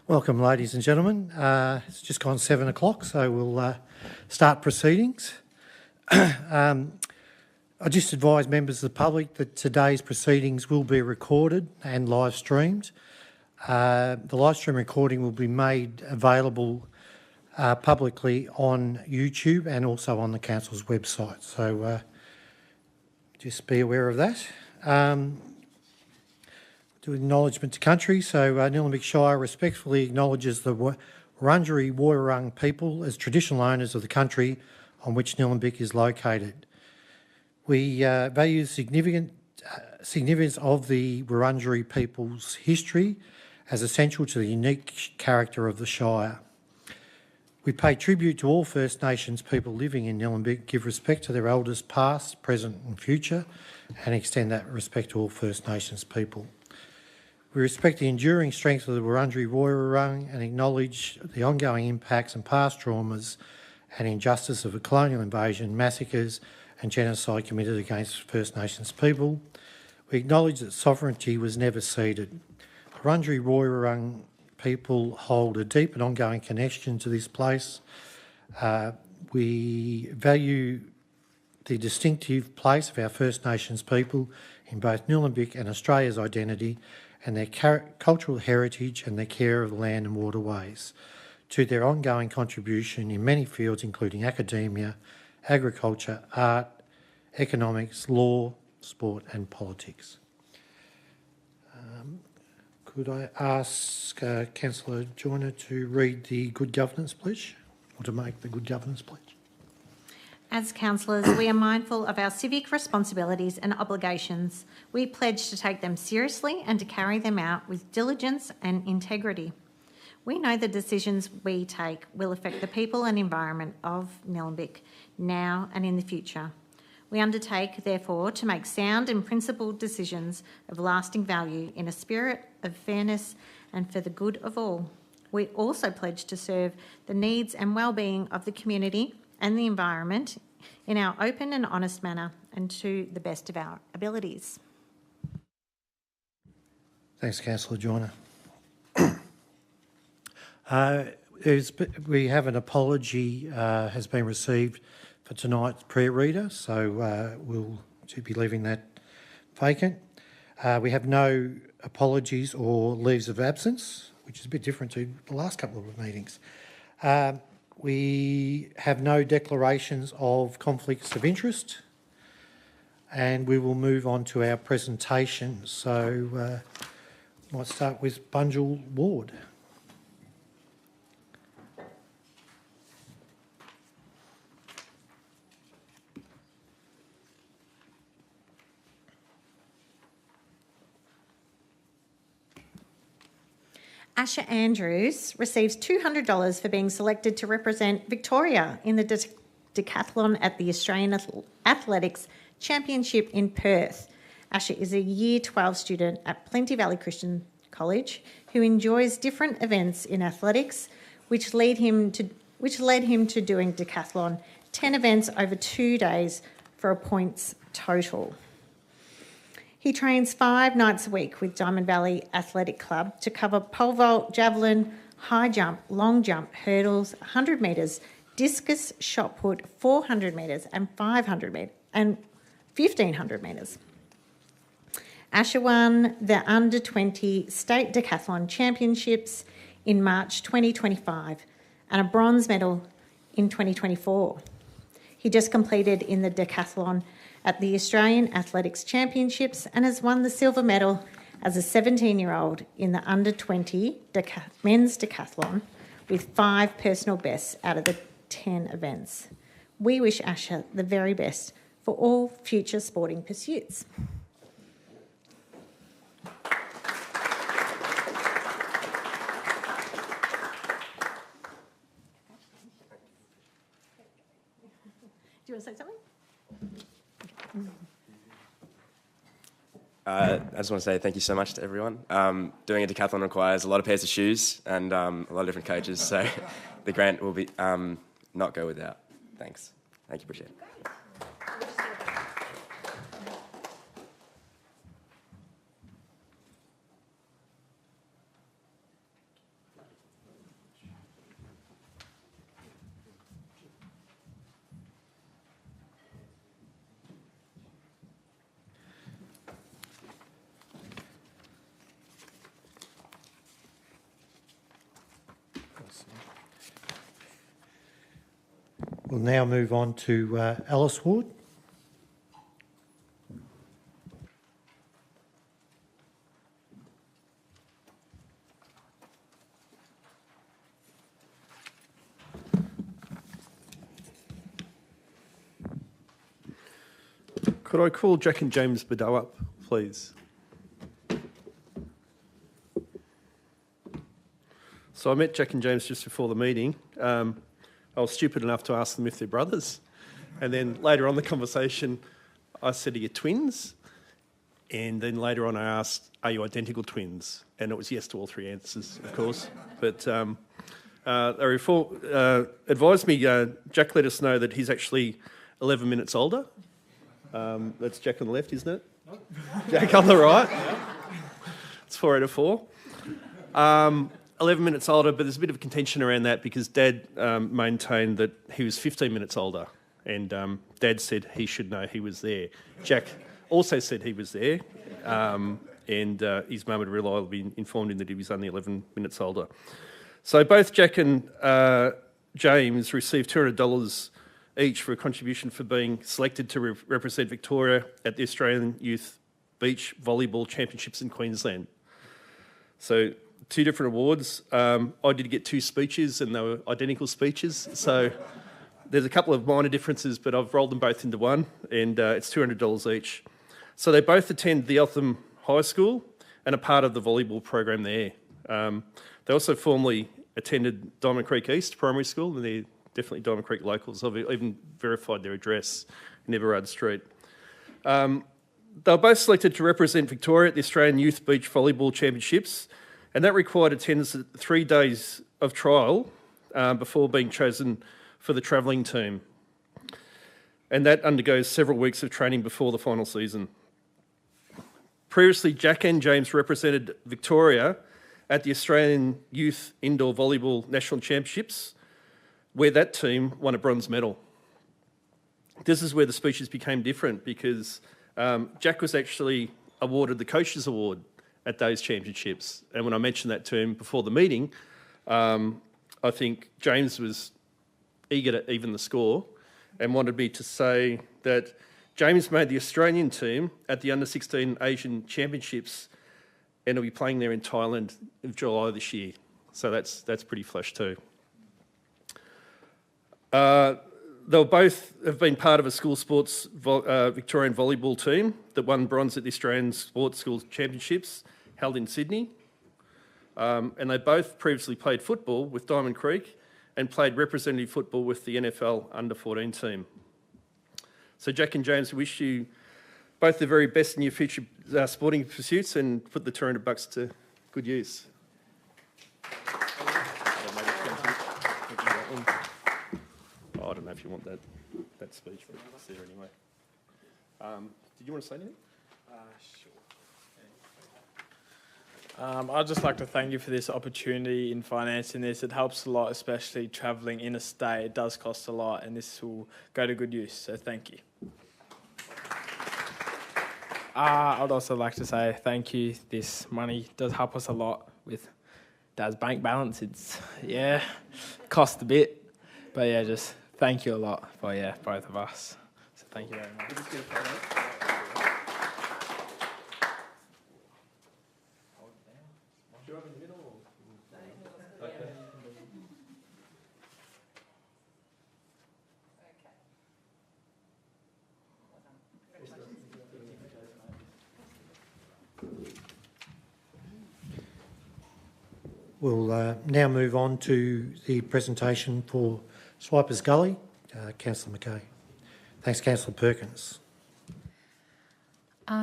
Welcome, ladies and gentlemen. It's just gone 7 o'clock, so we'll start proceedings. I just advise members of the public that today's proceedings will be recorded and live streamed. The live stream recording will be made available publicly on YouTube and also on the Council's website, so just be aware of that. Do acknowledgement to country. So Nillumbik Shire respectfully acknowledges the Wurundjeri Woiwurrung people as traditional owners of the country on which Nillumbik is located. We value the significance of the Wurundjeri people's history as essential to the unique character of the Shire. We pay tribute to all First Nations people living in Nillumbik, give respect to their elders past, present and future, and extend that respect to all First Nations people. We respect the enduring strength of the Wurundjeri Woiwurrung and acknowledge the ongoing impacts and past traumas and injustice of a colonial invasion, massacres and genocide committed against First Nations people. We acknowledge that sovereignty was never ceded. The Wurundjeri Woiwurrung people hold a deep and ongoing connection to this place. We value the distinctive place of our First Nations people in both Nillumbik and Australia's identity and their cultural heritage and their care of the land and waterways, to their ongoing contribution in many fields including academia, agriculture, art, economics, law, sport and politics. Could I ask Councillor Joyner to read the Good Governance Pledge, or to make the Good Governance Pledge? As councillors, we are mindful of our civic responsibilities and obligations. We pledge to take them seriously and to carry them out with diligence and integrity. We know the decisions we take will affect the people and environment of Nillumbik now and in the future. We undertake, therefore, to make sound and principled decisions of lasting value in a spirit of fairness and for the good of all. We also pledge to serve the needs and well-being of the community and the environment in our open and honest manner and to the best of our abilities. Thanks, Councillor Joyner. We have an apology has been received for tonight's prayer reader, so we'll be leaving that vacant. We have no apologies or leaves of absence, which is a bit different to the last couple of meetings. We have no declarations of conflicts of interest, and we will move on to our presentation. So I might start with Bunjil Ward. Asher Andrews receives $200 for being selected to represent Victoria in the decathlon at the Australian Athletics Championship in Perth. Asher is a Year 12 student at Plenty Valley Christian College who enjoys different events in athletics, which led him to doing decathlon, 10 events over 2 days for a points total. He trains 5 nights a week with Diamond Valley Athletic Club to cover pole vault, javelin, high jump, long jump, hurdles, 100 metres, discus, shot put, 400 metres and 500 metres and 1,500 metres. Asher won the Under-20 State Decathlon Championships in March 2025 and a bronze medal in 2024. He just completed in the decathlon at the Australian Athletics Championships and has won the silver medal as a 17-year-old in the Under-20 men's decathlon with 5 personal bests out of the 10 events. We wish Asher the very best for all future sporting pursuits. Do you want to say something? I just want to say thank you so much to everyone. Doing a decathlon requires a lot of pairs of shoes and a lot of different coaches, so the grant will be not go without. Thanks. Thank you, appreciate it. We'll now move on to Alice Ward. Could I call Jack and James Bedell up, please? So I met Jack and James just before the meeting. I was stupid enough to ask them if they're brothers. And then later on in the conversation, I said, are you twins? And then later on I asked, are you identical twins? And it was yes to all three answers, of course. But they advised me, Jack let us know that he's actually 11 minutes older. That's Jack on the left, isn't it? Nope. Jack on the right. It's 4 out of 4. 11 minutes older, but there's a bit of contention around that because Dad maintained that he was 15 minutes older, and Dad said he should know he was there. Jack also said he was there, and his mum had reliably informed him that he was only 11 minutes older. So both Jack and James received $200 each for a contribution for being selected to represent Victoria at the Australian Youth Beach Volleyball Championships in Queensland. So 2 different awards. I did get 2 speeches and they were identical speeches. So there's a couple of minor differences, but I've rolled them both into one, and it's $200 each. So they both attend the Eltham High School and are part of the volleyball program there. They also formerly attended Diamond Creek East Primary School, and they're definitely Diamond Creek locals. I've even verified their address in Everard Street. They were both selected to represent Victoria at the Australian Youth Beach Volleyball Championships, and that required attendance at 3 days of trial before being chosen for the travelling team. And that undergoes several weeks of training before the final season. Previously, Jack and James represented Victoria at the Australian Youth Indoor Volleyball National Championships, where that team won a bronze medal. This is where the speeches became different because Jack was actually awarded the Coaches Award at those championships. And when I mentioned that to him before the meeting, I think James was eager to even the score and wanted me to say that James made the Australian team at the Under-16 Asian Championships, and he'll be playing there in Thailand in July this year. So that's pretty flash too. They'll both have been part of a school sports Victorian volleyball team that won bronze at the Australian Sports School Championships held in Sydney. And they both previously played football with Diamond Creek and played representative football with the NFL Under-14 team. So Jack and James, we wish you both the very best in your future sporting pursuits and put the $200 to good use. I don't know if you want that speech, but it's there anyway. Did you want to say anything? Sure. I'd just like to thank you for this opportunity in financing this. It helps a lot, especially travelling interstate. It does cost a lot, and this will go to good use, so thank you. I'd also like to say thank you. This money does help us a lot with Dad's bank balance. It's, cost a bit, but just thank you a lot for, both of us. So thank you very much. We'll now move on to the presentation for Swipers Gully. Councillor Mackay. Thanks, Councillor Perkins.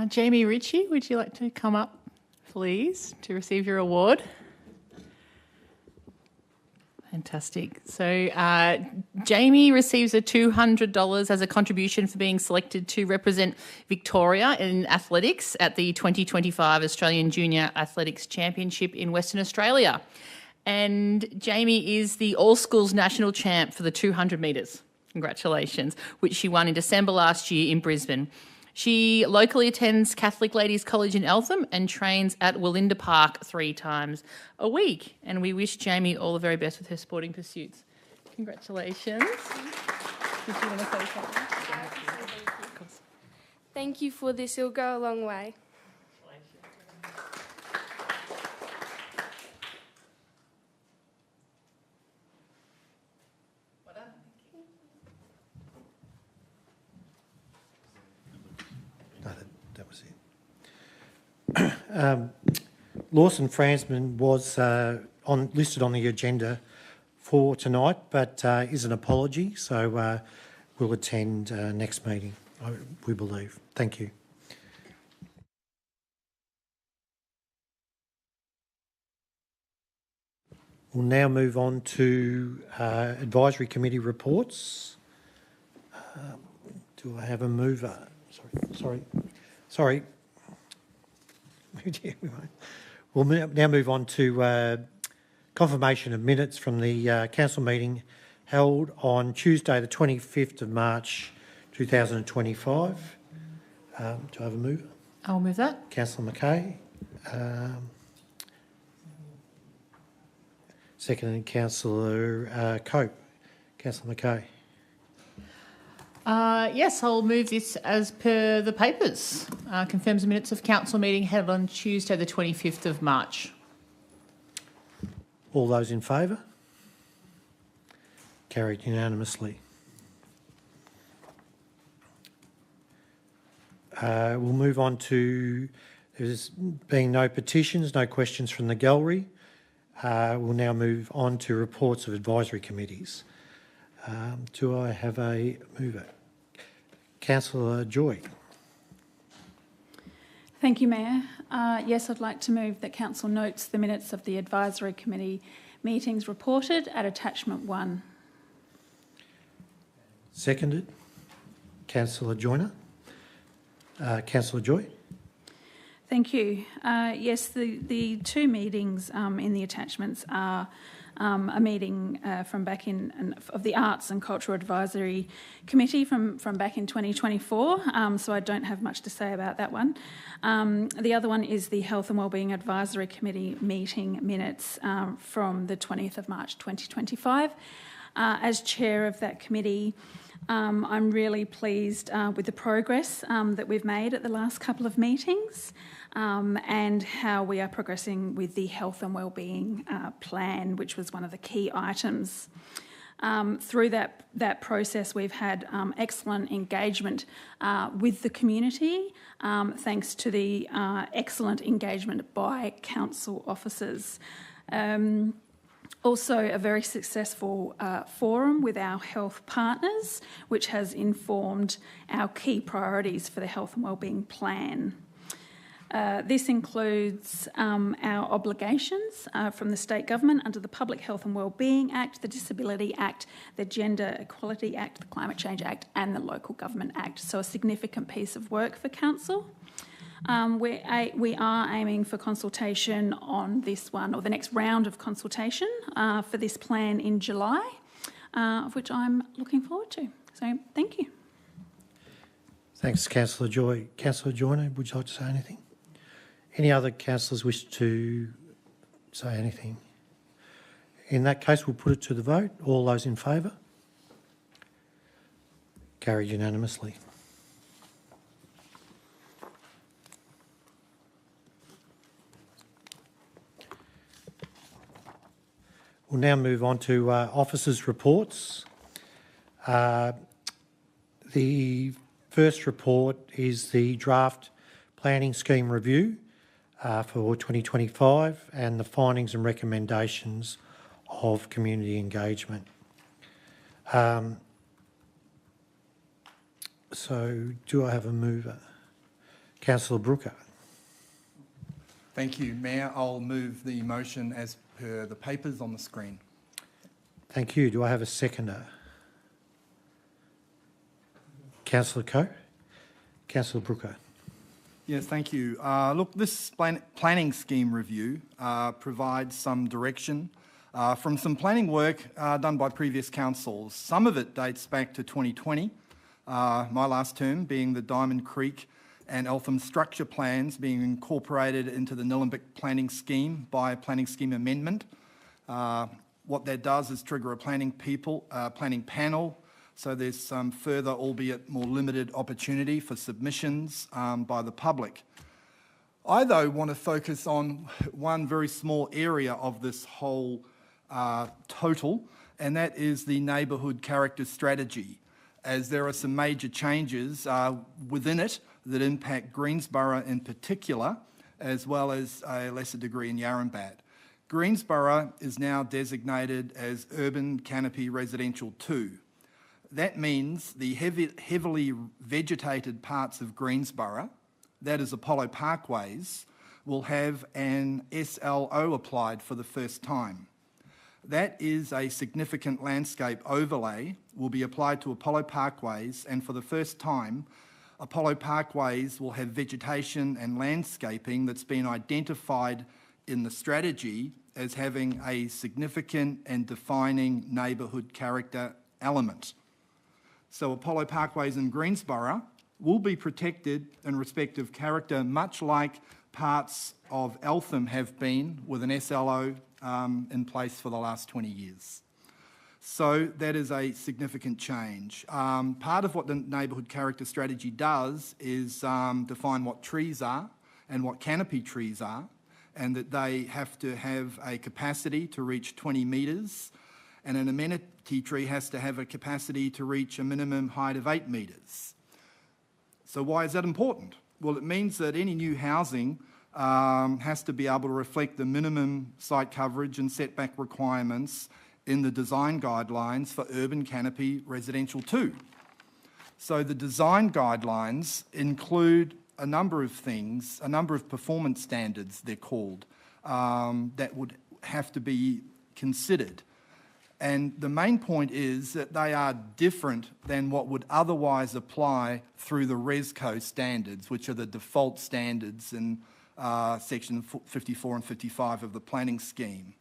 Jamie Ritchie, would you like to come up, please, to receive your award? Fantastic. So Jamie receives a $200 as a contribution for being selected to represent Victoria in athletics at the 2025 Australian Junior Athletics Championship in Western Australia. And Jamie is the all-schools national champ for the 200 metres. Congratulations, which she won in December last year in Brisbane. She locally attends Catholic Ladies College in Eltham and trains at Willinda Park 3 times a week. And we wish Jamie all the very best with her sporting pursuits. Congratulations. Did you want to say something? Thank you for this. It'll go a long way. No, that was it. Lawson Fransman was listed on the agenda for tonight, but is an apology, so we'll attend next meeting, we believe. Thank you. We'll now move on to advisory committee reports. Do I have a mover? Sorry. We'll now move on to confirmation of minutes from the council meeting held on Tuesday the 25th of March 2025. Do I have a mover? I'll move that. Councillor Mackay. Seconded Councillor Cope. Councillor Mackay. Yes, I'll move this as per the papers. Confirms the minutes of council meeting held on Tuesday the 25th of March. All those in favour? Carried unanimously. We'll move on to, there's being no petitions, no questions from the gallery. We'll now move on to reports of advisory committees. Do I have a mover? Councillor Joy. Thank you, Mayor. Yes, I'd like to move that Council notes the minutes of the Advisory Committee meetings reported at Attachment 1. Seconded. Councillor Joyner. Councillor Joy. Thank you. Yes, the two meetings in the attachments are a meeting from back in of the Arts and Cultural Advisory Committee from back in 2024, so I don't have much to say about that one. The other one is the Health and Wellbeing Advisory Committee meeting minutes from the 20th of March 2025. As chair of that committee, I'm really pleased with the progress that we've made at the last couple of meetings and how we are progressing with the health and wellbeing plan, which was one of the key items. Through that process, we've had excellent engagement with the community, thanks to the excellent engagement by council officers. Also, a very successful forum with our health partners, which has informed our key priorities for the health and wellbeing plan. This includes our obligations from the state government under the Public Health and Wellbeing Act, the Disability Act, the Gender Equality Act, the Climate Change Act and the Local Government Act. So a significant piece of work for council. We are aiming for consultation on this one, or the next round of consultation for this plan in July, of which I'm looking forward to. So thank you. Thanks, Councillor Joy. Councillor Joyner, would you like to say anything? Any other councillors wish to say anything? In that case, we'll put it to the vote. All those in favour? Carried unanimously. We'll now move on to officers' reports. The first report is the draft planning scheme review for 2025 and the findings and recommendations of community engagement. So do I have a mover? Councillor Brooker. Thank you, Mayor. I'll move the motion as per the papers on the screen. Thank you. Do I have a seconder? Councillor Coe. Councillor Brooker. Yes, thank you. Look, this planning scheme review provides some direction from some planning work done by previous councils. Some of it dates back to 2020, my last term being the Diamond Creek and Eltham structure plans being incorporated into the Nillumbik planning scheme by a planning scheme amendment. What that does is trigger a planning panel, So there's some further, albeit more limited, opportunity for submissions by the public. I, though, want to focus on one very small area of this whole total, and that is the neighbourhood character strategy, as there are some major changes within it that impact Greensborough in particular, as well as a lesser degree in Yarrambat. Greensborough is now designated as Urban Canopy Residential 2. That means the heavily vegetated parts of Greensborough, that is Apollo Parkways, will have an SLO applied for the first time. That is a significant landscape overlay, will be applied to Apollo Parkways, and for the first time, Apollo Parkways will have vegetation and landscaping that's been identified in the strategy as having a significant and defining neighbourhood character element. So Apollo Parkways in Greensborough will be protected in respect of character, much like parts of Eltham have been with an SLO in place for the last 20 years. So that is a significant change. Part of what the neighbourhood character strategy does is define what trees are and what canopy trees are, and that they have to have a capacity to reach 20 metres, and an amenity tree has to have a capacity to reach a minimum height of 8 metres. So why is that important? Well, it means that any new housing has to be able to reflect the minimum site coverage and setback requirements in the design guidelines for Urban Canopy Residential 2. So the design guidelines include a number of things, a number of performance standards, they're called, that would have to be considered. And the main point is that they are different than what would otherwise apply through the ResCo standards, which are the default standards in section 54 and 55 of the planning scheme.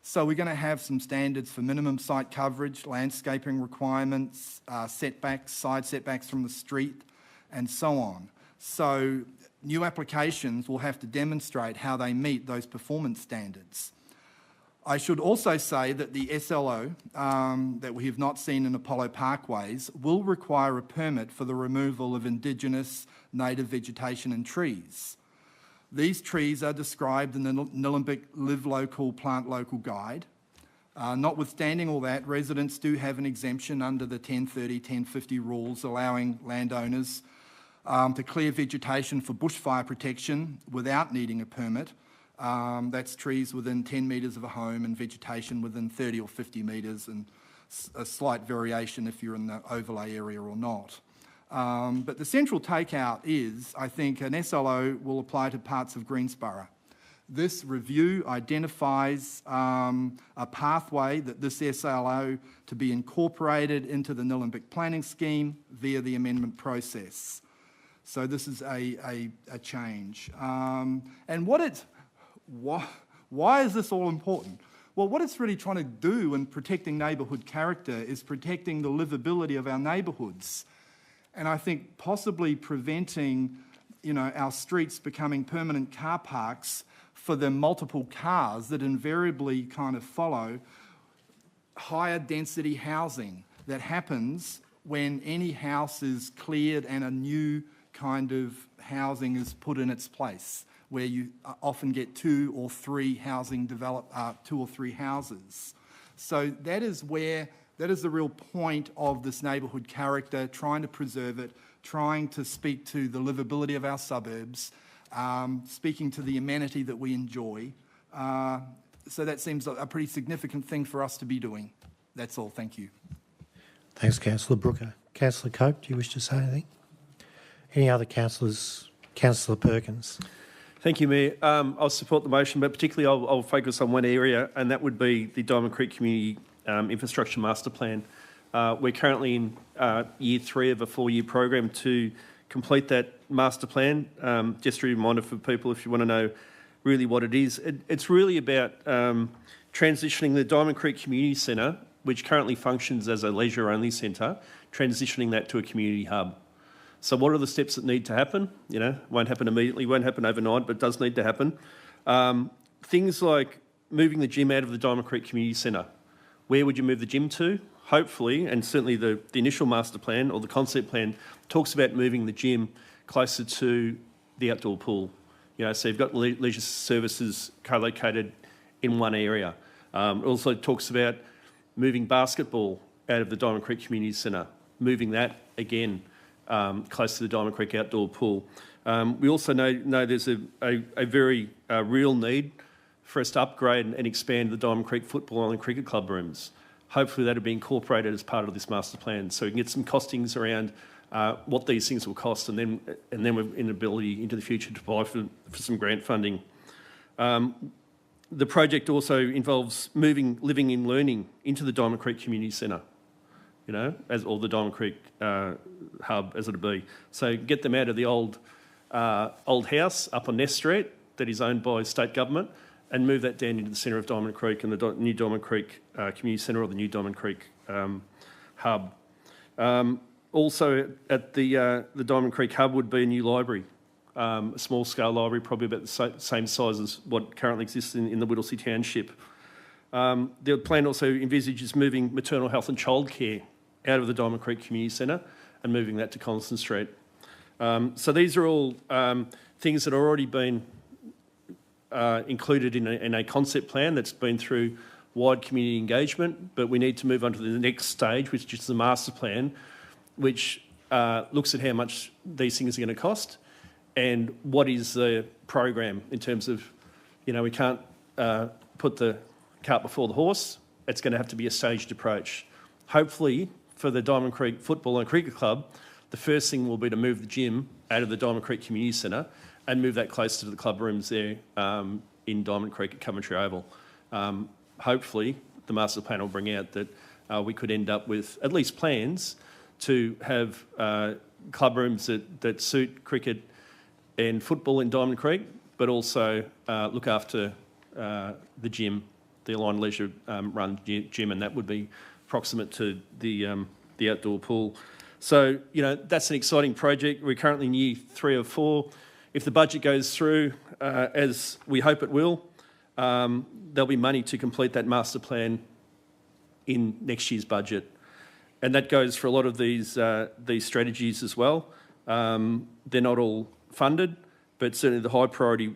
So we're going to have some standards for minimum site coverage, landscaping requirements, setbacks, side setbacks from the street, and so on. So new applications will have to demonstrate how they meet those performance standards. I should also say that the SLO that we have not seen in Apollo Parkways will require a permit for the removal of Indigenous native vegetation and trees. These trees are described in the Nillumbik Live Local, Plant Local Guide. Notwithstanding all that, residents do have an exemption under the 1030, 1050 rules, allowing landowners to clear vegetation for bushfire protection without needing a permit. That's trees within 10 metres of a home and vegetation within 30 or 50 metres, and a slight variation if you're in the overlay area or not. But the central takeout is, I think, an SLO will apply to parts of Greensborough. This review identifies a pathway that this SLO to be incorporated into the Nillumbik planning scheme via the amendment process. So this is a change. And why is this all important? Well, what it's really trying to do in protecting neighbourhood character is protecting the livability of our neighbourhoods. And I think possibly preventing, our streets becoming permanent car parks for the multiple cars that invariably kind of follow higher density housing that happens when any house is cleared and a new kind of housing is put in its place, where you often get two or three houses. So that is the real point of this neighbourhood character, trying to preserve it, trying to speak to the livability of our suburbs, speaking to the amenity that we enjoy. So that seems a pretty significant thing for us to be doing. That's all. Thank you. Thanks, Councillor Brooker. Councillor Cope, do you wish to say anything? Any other councillors? Councillor Perkins. Thank you, Mayor. I'll support the motion, but particularly I'll focus on one area, and that would be the Diamond Creek Community Infrastructure Master Plan. We're currently in year 3 of a 4-year program to complete that master plan. Just a reminder for people, if you want to know really what it is, it's really about transitioning the Diamond Creek Community Centre, which currently functions as a leisure-only centre, transitioning that to a community hub. So what are the steps that need to happen? Won't happen immediately, won't happen overnight, but it does need to happen. Things like moving the gym out of the Diamond Creek Community Centre. Where would you move the gym to? hopefully, and certainly the initial master plan or the concept plan talks about moving the gym closer to the outdoor pool. So you've got leisure services co-located in one area. It also talks about moving basketball out of the Diamond Creek Community Centre, moving that again close to the Diamond Creek outdoor pool. We also know there's a very real need for us to upgrade and expand the Diamond Creek Football and Cricket Club rooms. Hopefully that'll be incorporated as part of this master plan, so we can get some costings around what these things will cost, and then we're in ability into the future to apply for some grant funding. The project also involves moving living and learning into the Diamond Creek Community Centre, or the Diamond Creek hub, as it'll be. So get them out of the old house up on Ness Street that is owned by state government, and move that down into the centre of Diamond Creek and the new Diamond Creek Community Centre, or the new Diamond Creek hub. Also at the Diamond Creek hub would be a new library, a small-scale library, probably about the same size as what currently exists in the Whittlesea Township. The plan also envisages moving maternal health and childcare out of the Diamond Creek Community Centre and moving that to Coniston Street. So these are all things that are already been included in a concept plan that's been through wide community engagement, but we need to move on to the next stage, which is the master plan, which looks at how much these things are going to cost and what is the program in terms of, we can't put the cart before the horse. It's going to have to be a staged approach. Hopefully, for the Diamond Creek Football and Cricket Club, the first thing will be to move the gym out of the Diamond Creek Community Centre and move that closer to the club rooms there in Diamond Creek at Coventry Oval. Hopefully, the master plan will bring out that we could end up with at least plans to have club rooms that suit cricket and football in Diamond Creek, but also look after the gym, the Aligned Leisure run gym, and that would be proximate to the outdoor pool. So, that's an exciting project. We're currently in year 3 or 4. If the budget goes through, as we hope it will, there'll be money to complete that master plan in next year's budget. And that goes for a lot of these strategies as well. They're not all funded, but certainly the high priority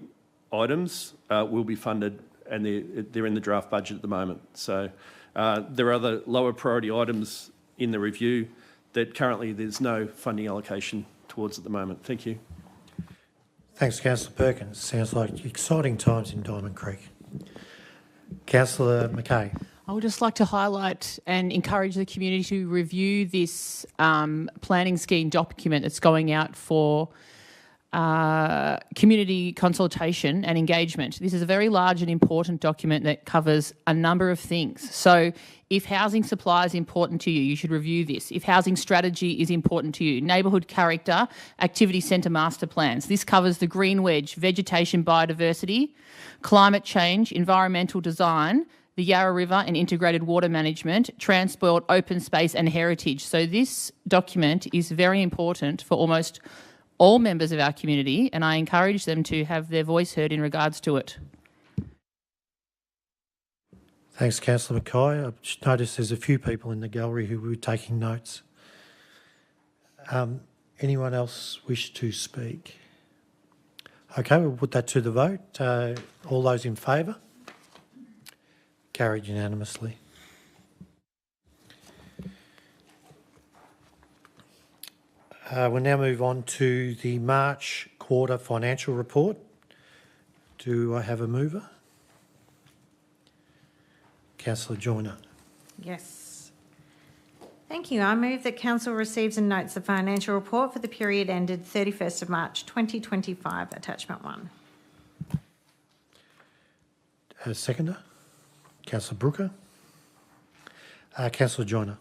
items will be funded, and they're in the draft budget at the moment. So there are other lower priority items in the review that currently there's no funding allocation towards at the moment. Thank you. Thanks, Councillor Perkins. Sounds like exciting times in Diamond Creek. Councillor Mackay. I would just like to highlight and encourage the community to review this planning scheme document that's going out for community consultation and engagement. This is a very large and important document that covers a number of things. So if housing supply is important to you, you should review this. If housing strategy is important to you, neighbourhood character, activity centre master plans. This covers the green wedge, vegetation biodiversity, climate change, environmental design, the Yarra River and integrated water management, transport, open space and heritage. So this document is very important for almost all members of our community, and I encourage them to have their voice heard in regards to it. Thanks, Councillor Mackay. I've just noticed there's a few people in the gallery who were taking notes. Anyone else wish to speak? Okay, we'll put that to the vote. All those in favour? Carried unanimously. We'll now move on to the March quarter financial report. Do I have a mover? Councillor Joyner. Yes. Thank you. I move that Council receives and notes the financial report for the period ended 31st of March 2025, attachment 1. Seconder? Councillor Brooker. Councillor Joyner.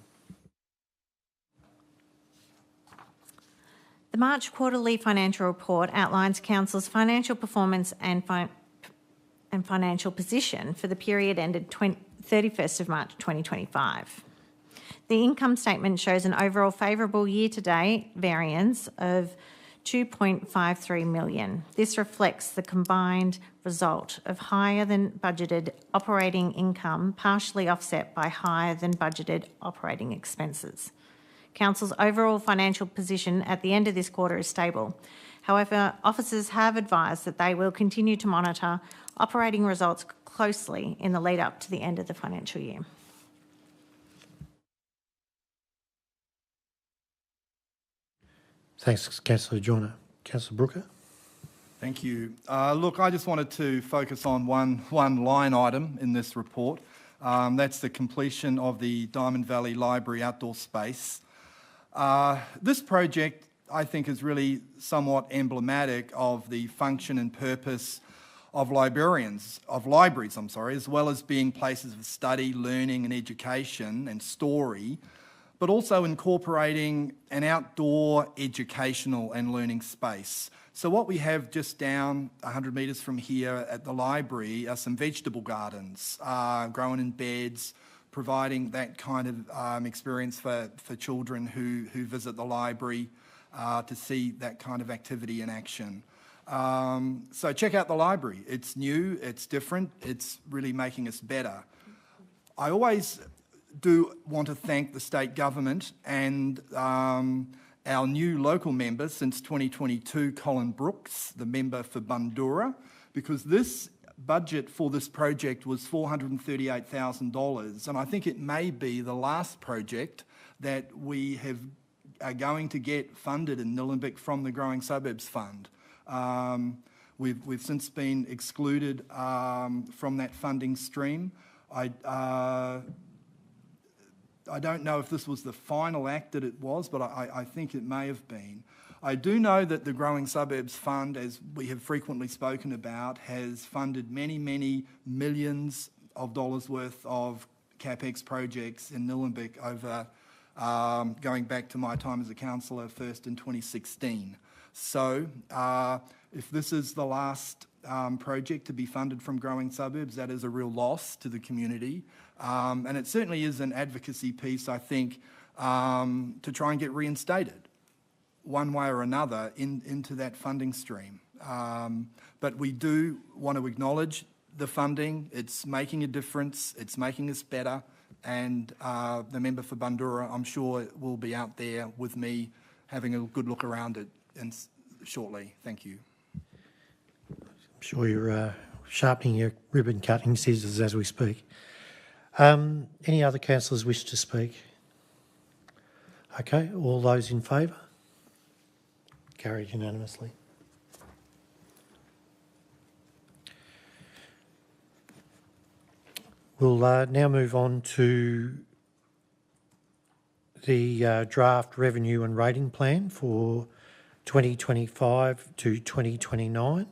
The March quarterly financial report outlines Council's financial performance and financial position for the period ended 31st of March 2025. The income statement shows an overall favourable year-to-date variance of $2.53 million. This reflects the combined result of higher than budgeted operating income, partially offset by higher than budgeted operating expenses. Council's overall financial position at the end of this quarter is stable. However, officers have advised that they will continue to monitor operating results closely in the lead up to the end of the financial year. Thanks, Councillor Joyner. Councillor Brooker. Thank you. Look, I just wanted to focus on one line item in this report. That's the completion of the Diamond Valley Library outdoor space. This project, I think, is really somewhat emblematic of the function and purpose of libraries, as well as being places of study, learning and education and story, but also incorporating an outdoor educational and learning space. So what we have just down 100 metres from here at the library are some vegetable gardens grown in beds, providing that kind of experience for children who visit the library to see that kind of activity in action. So check out the library. It's new, it's different, it's really making us better. I always do want to thank the state government and our new local member since 2022, Colin Brooks, the member for Bundoora, because this budget for this project was $438,000, and I think it may be the last project that we are going to get funded in Nillumbik from the Growing Suburbs Fund. We've since been excluded from that funding stream. I don't know if this was the final act that it was, but I think it may have been. I do know that the Growing Suburbs Fund, as we have frequently spoken about, has funded many, many millions of dollars worth of CapEx projects in Nillumbik over going back to my time as a councillor first in 2016. So if this is the last project to be funded from Growing Suburbs, that is a real loss to the community. And it certainly is an advocacy piece, I think, to try and get reinstated one way or another into that funding stream. But we do want to acknowledge the funding. It's making a difference. It's making us better. And the member for Bundoora, I'm sure, will be out there with me having a good look around it shortly. Thank you. I'm sure you're sharpening your ribbon cutting scissors as we speak. Any other councillors wish to speak? Okay, all those in favour? Carried unanimously. We'll now move on to the draft revenue and rating plan for 2025 to 2029.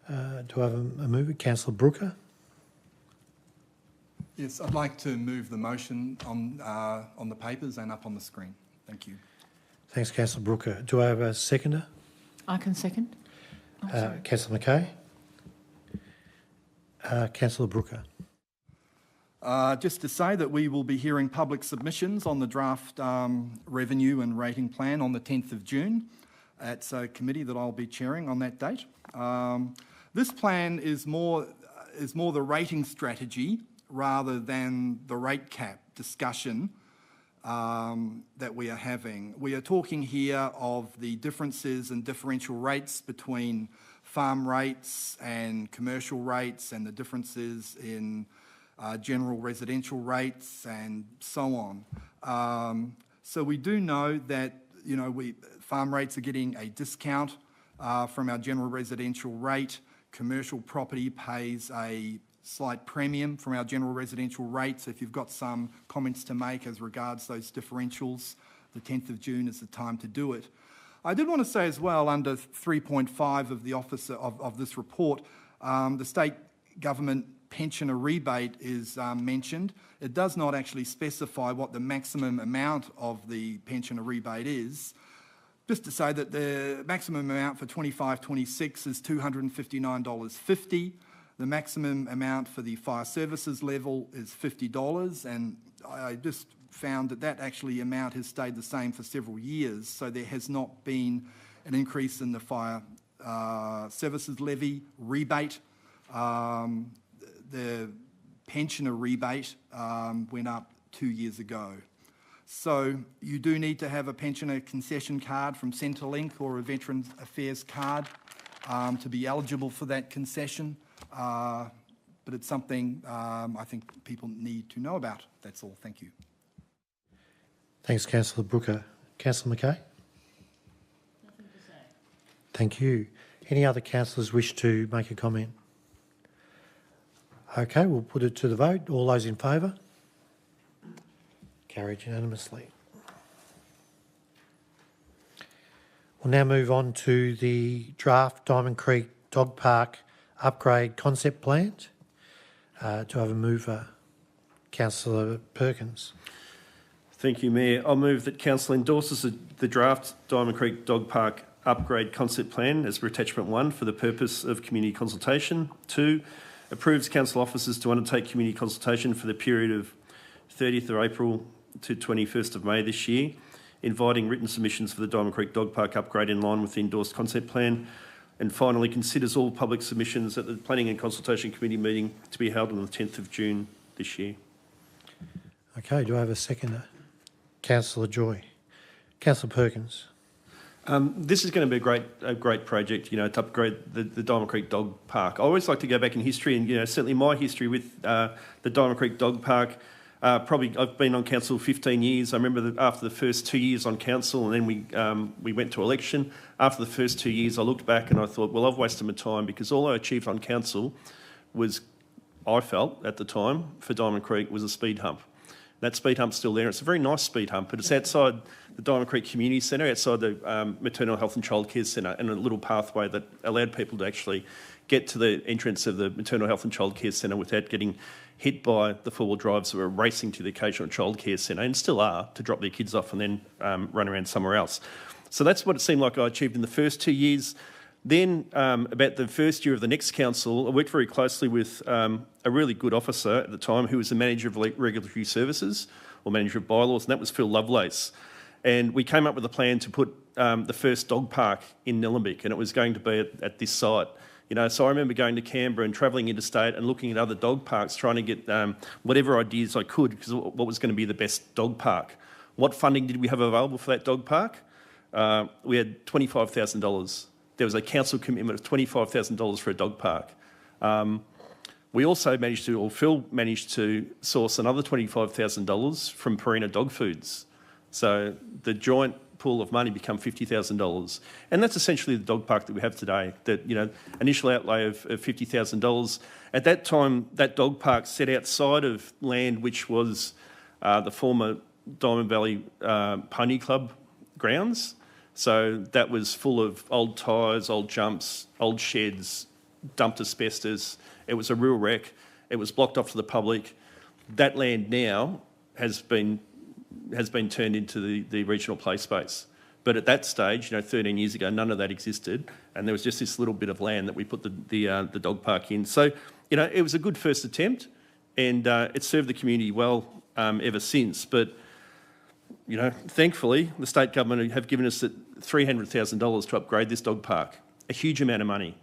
Do I have a mover? Councillor Brooker. Yes, I'd like to move the motion on the papers and up on the screen. Thank you. Thanks, Councillor Brooker. Do I have a seconder? I can second. Councillor Mackay. Councillor Brooker. Just to say that we will be hearing public submissions on the draft revenue and rating plan on the 10th of June. It's a committee that I'll be chairing on that date. This plan is more the rating strategy rather than the rate cap discussion that we are having. We are talking here of the differences and differential rates between farm rates and commercial rates, and the differences in general residential rates and so on. So we do know that farm rates are getting a discount from our general residential rate. Commercial property pays a slight premium from our general residential rates. If you've got some comments to make as regards those differentials, the 10th of June is the time to do it. I did want to say as well, under 3.5 of the office of this report, the state government pensioner rebate is mentioned. It does not actually specify what the maximum amount of the pensioner rebate is. Just to say that the maximum amount for 25-26 is $259.50. The maximum amount for the fire services level is $50, and I just found that actually amount has stayed the same for several years, so there has not been an increase in the fire services levy rebate. The pensioner rebate went up 2 years ago. So you do need to have a pensioner concession card from Centrelink or a Veterans Affairs card to be eligible for that concession. But it's something I think people need to know about. That's all. Thank you. Thanks, Councillor Brooker. Councillor Mackay? Nothing to say. Thank you. Any other councillors wish to make a comment? Okay, we'll put it to the vote. All those in favour? Carried unanimously. We'll now move on to the draft Diamond Creek Dog Park upgrade concept plan. Do I have a mover? Councillor Perkins. Thank you, Mayor. I'll move that Council endorses the draft Diamond Creek Dog Park upgrade concept plan as per attachment 1 for the purpose of community consultation. 2, approves council officers to undertake community consultation for the period of 30th of April to 21st of May this year, inviting written submissions for the Diamond Creek Dog Park upgrade in line with the endorsed concept plan. And finally, considers all public submissions at the Planning and Consultation Committee meeting to be held on the 10th of June this year. Okay, do I have a seconder? Councillor Joy. Councillor Perkins. This is going to be a great project, to upgrade the Diamond Creek Dog Park. I always like to go back in history, and certainly my history with the Diamond Creek Dog Park. Probably I've been on council 15 years. I remember that after the first 2 years on council, and then we went to election. After the first 2 years, I looked back and I thought, well, I've wasted my time, because all I achieved on council was, I felt at the time, for Diamond Creek was a speed hump. That speed hump's still there. It's a very nice speed hump, but it's outside the Diamond Creek Community Centre, outside the Maternal Health and Childcare Centre, and a little pathway that allowed people to actually get to the entrance of the Maternal Health and Childcare Centre without getting hit by the four-wheel drives that were racing to the occasional childcare centre, and still are, to drop their kids off and then run around somewhere else. So that's what it seemed like I achieved in the first 2 years. Then, about the first year of the next council, I worked very closely with a really good officer at the time who was the Manager of Regulatory Services, or Manager of Bylaws, and that was Phil Lovelace. And we came up with a plan to put the first dog park in Nillumbik, and it was going to be at this site. So I remember going to Canberra and travelling interstate and looking at other dog parks, trying to get whatever ideas I could, because what was going to be the best dog park. What funding did we have available for that dog park? We had $25,000. There was a council commitment of $25,000 for a dog park. We also managed to, or Phil managed to source another $25,000 from Purina Dog Foods. So the joint pool of money become $50,000. And that's essentially the dog park that we have today, that, initial outlay of $50,000. At that time, that dog park sat outside of land which was the former Diamond Valley Pony Club grounds. So that was full of old tyres, old jumps, old sheds, dumped asbestos. It was a real wreck. It was blocked off to the public. That land now has been turned into the regional play space. But at that stage, 13 years ago, none of that existed, and there was just this little bit of land that we put the dog park in. So, it was a good first attempt, and it served the community well ever since. But thankfully, the state government have given us $300,000 to upgrade this dog park. A huge amount of money,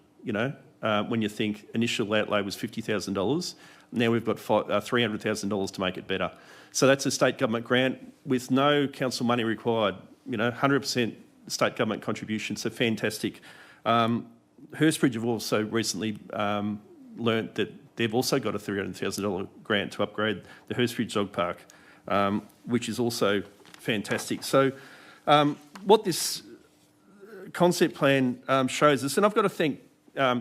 when you think initial outlay was $50,000. Now we've got $300,000 to make it better. So that's a state government grant with no council money required, 100% state government contribution, so fantastic. Hurstbridge have also recently learnt that they've also got a $300,000 grant to upgrade the Hurstbridge Dog Park, which is also fantastic. So what this concept plan shows us, and I've got to thank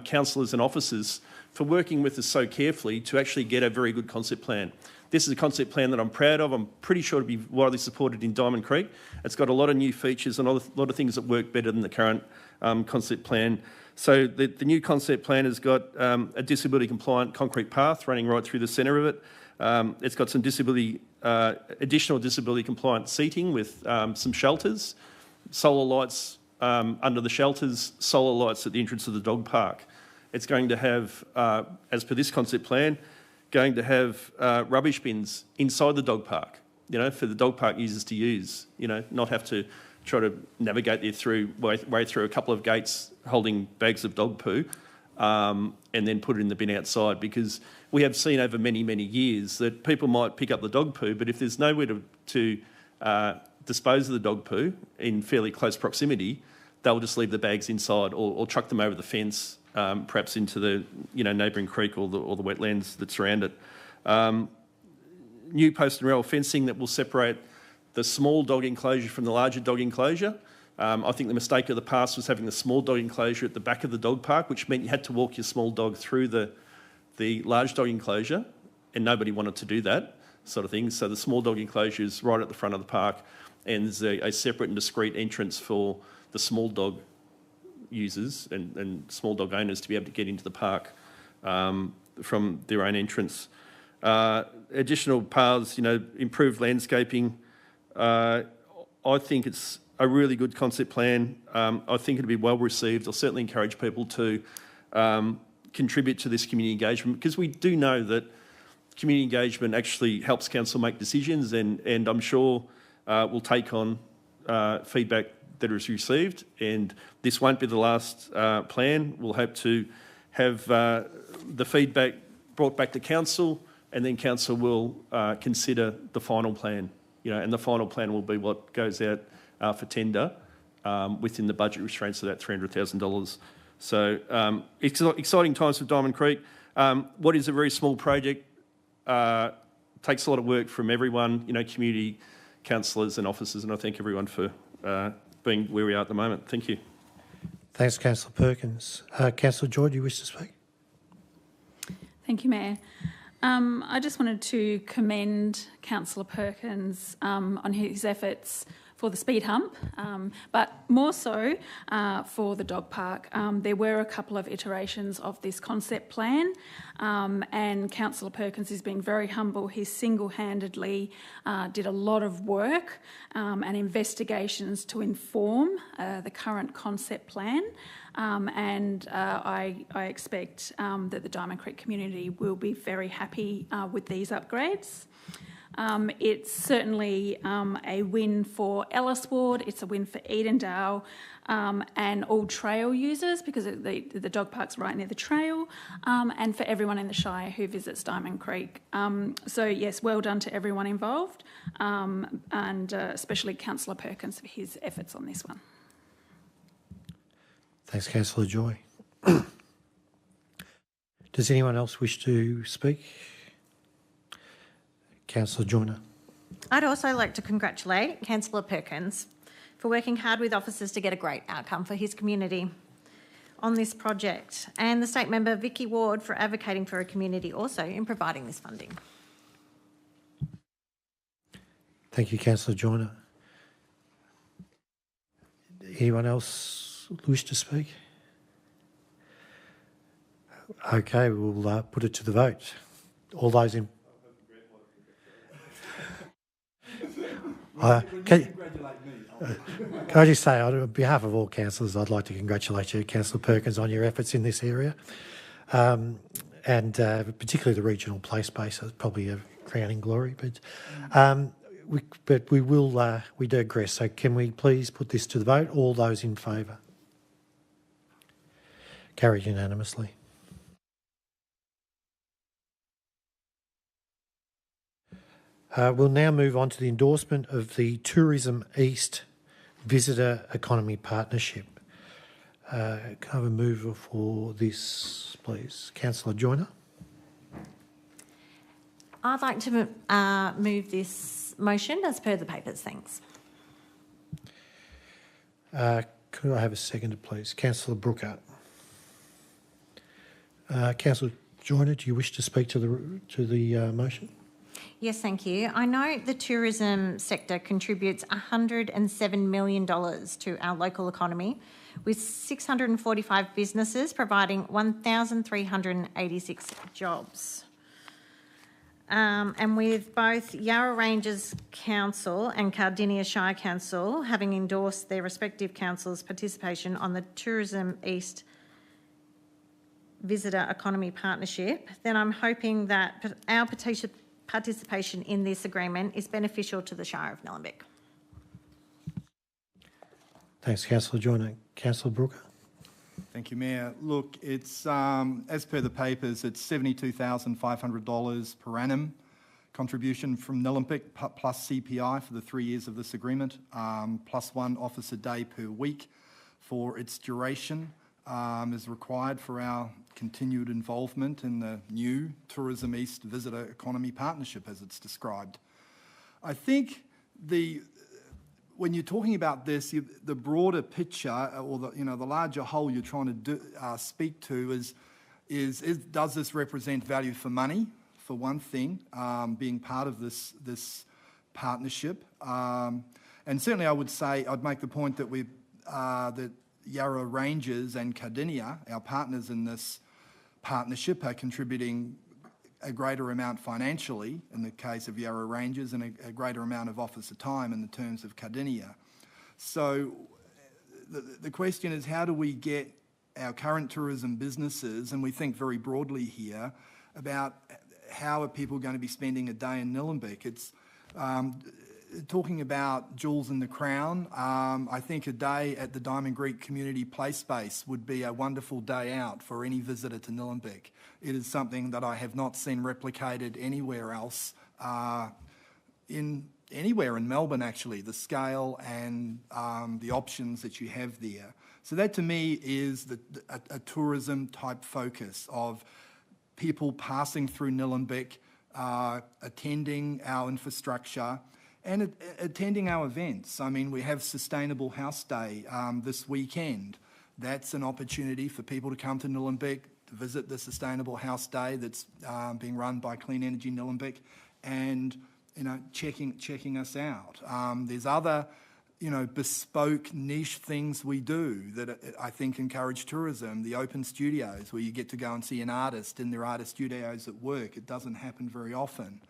councillors and officers for working with us so carefully to actually get a very good concept plan. This is a concept plan that I'm proud of. I'm pretty sure it'll be widely supported in Diamond Creek. It's got a lot of new features and a lot of things that work better than the current concept plan. So the new concept plan has got a disability-compliant concrete path running right through the centre of it. It's got some additional disability-compliant seating with some shelters, solar lights under the shelters, solar lights at the entrance of the dog park. It's going to have, as per this concept plan, rubbish bins inside the dog park. for the dog park users to use, not have to try to navigate way through a couple of gates holding bags of dog poo and then put it in the bin outside, because we have seen over many, many years that people might pick up the dog poo, but if there's nowhere to dispose of the dog poo in fairly close proximity, they'll just leave the bags inside or truck them over the fence, perhaps into the neighbouring creek or the wetlands that surround it. New post and rail fencing that will separate the small dog enclosure from the larger dog enclosure. I think the mistake of the past was having the small dog enclosure at the back of the dog park, which meant you had to walk your small dog through the large dog enclosure, and nobody wanted to do that sort of thing. So the small dog enclosure is right at the front of the park, and there's a separate and discrete entrance for the small dog users and small dog owners to be able to get into the park from their own entrance. Additional paths, improved landscaping. I think it's a really good concept plan. I think it'll be well received. I'll certainly encourage people to contribute to this community engagement, because we do know that community engagement actually helps council make decisions, and I'm sure we'll take on feedback that is received, and this won't be the last plan. We'll hope to have the feedback brought back to council, and then council will consider the final plan, and the final plan will be what goes out for tender within the budget restraints of that $300,000. So exciting times for Diamond Creek. What is a very small project takes a lot of work from everyone, community, councillors and officers, and I thank everyone for being where we are at the moment. Thank you. Thanks, Councillor Perkins. Councillor Joy, do you wish to speak? Thank you, Mayor. I just wanted to commend Councillor Perkins on his efforts for the speed hump, but more so for the dog park. There were a couple of iterations of this concept plan, and Councillor Perkins is being very humble. He single-handedly did a lot of work and investigations to inform the current concept plan. I expect that the Diamond Creek community will be very happy with these upgrades. It's certainly a win for Ellis Ward, it's a win for Edendale and all trail users, because the dog park's right near the trail, and for everyone in the Shire who visits Diamond Creek. So yes, well done to everyone involved, and especially Councillor Perkins for his efforts on this one. Thanks, Councillor Joy. Does anyone else wish to speak? Councillor Joyner. I'd also like to congratulate Councillor Perkins for working hard with officers to get a great outcome for his community on this project, and the State Member Vicky Ward for advocating for a community also in providing this funding. Thank you, Councillor Joyner. Anyone else wish to speak? Okay, we'll put it to the vote. All those in... Can I just say, on behalf of all councillors, I'd like to congratulate you, Councillor Perkins, on your efforts in this area, and particularly the regional play space is probably a crowning glory. But we digress. So can we please put this to the vote? All those in favour? Carried unanimously. We'll now move on to the endorsement of the Tourism East Visitor Economy Partnership. Can I have a mover for this, please? Councillor Joyner. I'd like to move this motion as per the papers. Thanks. Could I have a seconder, please? Councillor Brooker. Councillor Joyner, do you wish to speak to the motion? Yes, thank you. I know the tourism sector contributes $107 million to our local economy, with 645 businesses providing 1,386 jobs. And with both Yarra Ranges Council and Cardinia Shire Council having endorsed their respective councils' participation on the Tourism East Visitor Economy Partnership, then I'm hoping that our participation in this agreement is beneficial to the Shire of Nillumbik. Thanks, Councillor Joyner. Councillor Brooker. Thank you, Mayor. Look, it's as per the papers, it's $72,500 per annum contribution from Nillumbik plus CPI for the 3 years of this agreement, plus 1 officer day per week for its duration is required for our continued involvement in the new Tourism East Visitor Economy Partnership, as it's described. I think when you're talking about this, the broader picture or the larger whole you're trying to speak to is does this represent value for money, for one thing, being part of this partnership, and certainly I would say I'd make the point that that Yarra Ranges and Cardinia, our partners in this partnership, are contributing a greater amount financially in the case of Yarra Ranges and a greater amount of officer time in the terms of Cardinia. So the question is, how do we get our current tourism businesses, and we think very broadly here about how are people going to be spending a day in Nillumbik? It's talking about jewels in the crown. I think a day at the Diamond Creek Community Play Space would be a wonderful day out for any visitor to Nillumbik. It is something that I have not seen replicated anywhere else, anywhere in Melbourne actually, the scale and the options that you have there. So that to me is a tourism type focus of people passing through Nillumbik, attending our infrastructure and attending our events. I mean, we have Sustainable House Day this weekend. That's an opportunity for people to come to Nillumbik, to visit the Sustainable House Day that's being run by Clean Energy Nillumbik, and checking us out. There's other bespoke niche things we do that I think encourage tourism. The open studios, where you get to go and see an artist in their artist studios at work. It doesn't happen very often.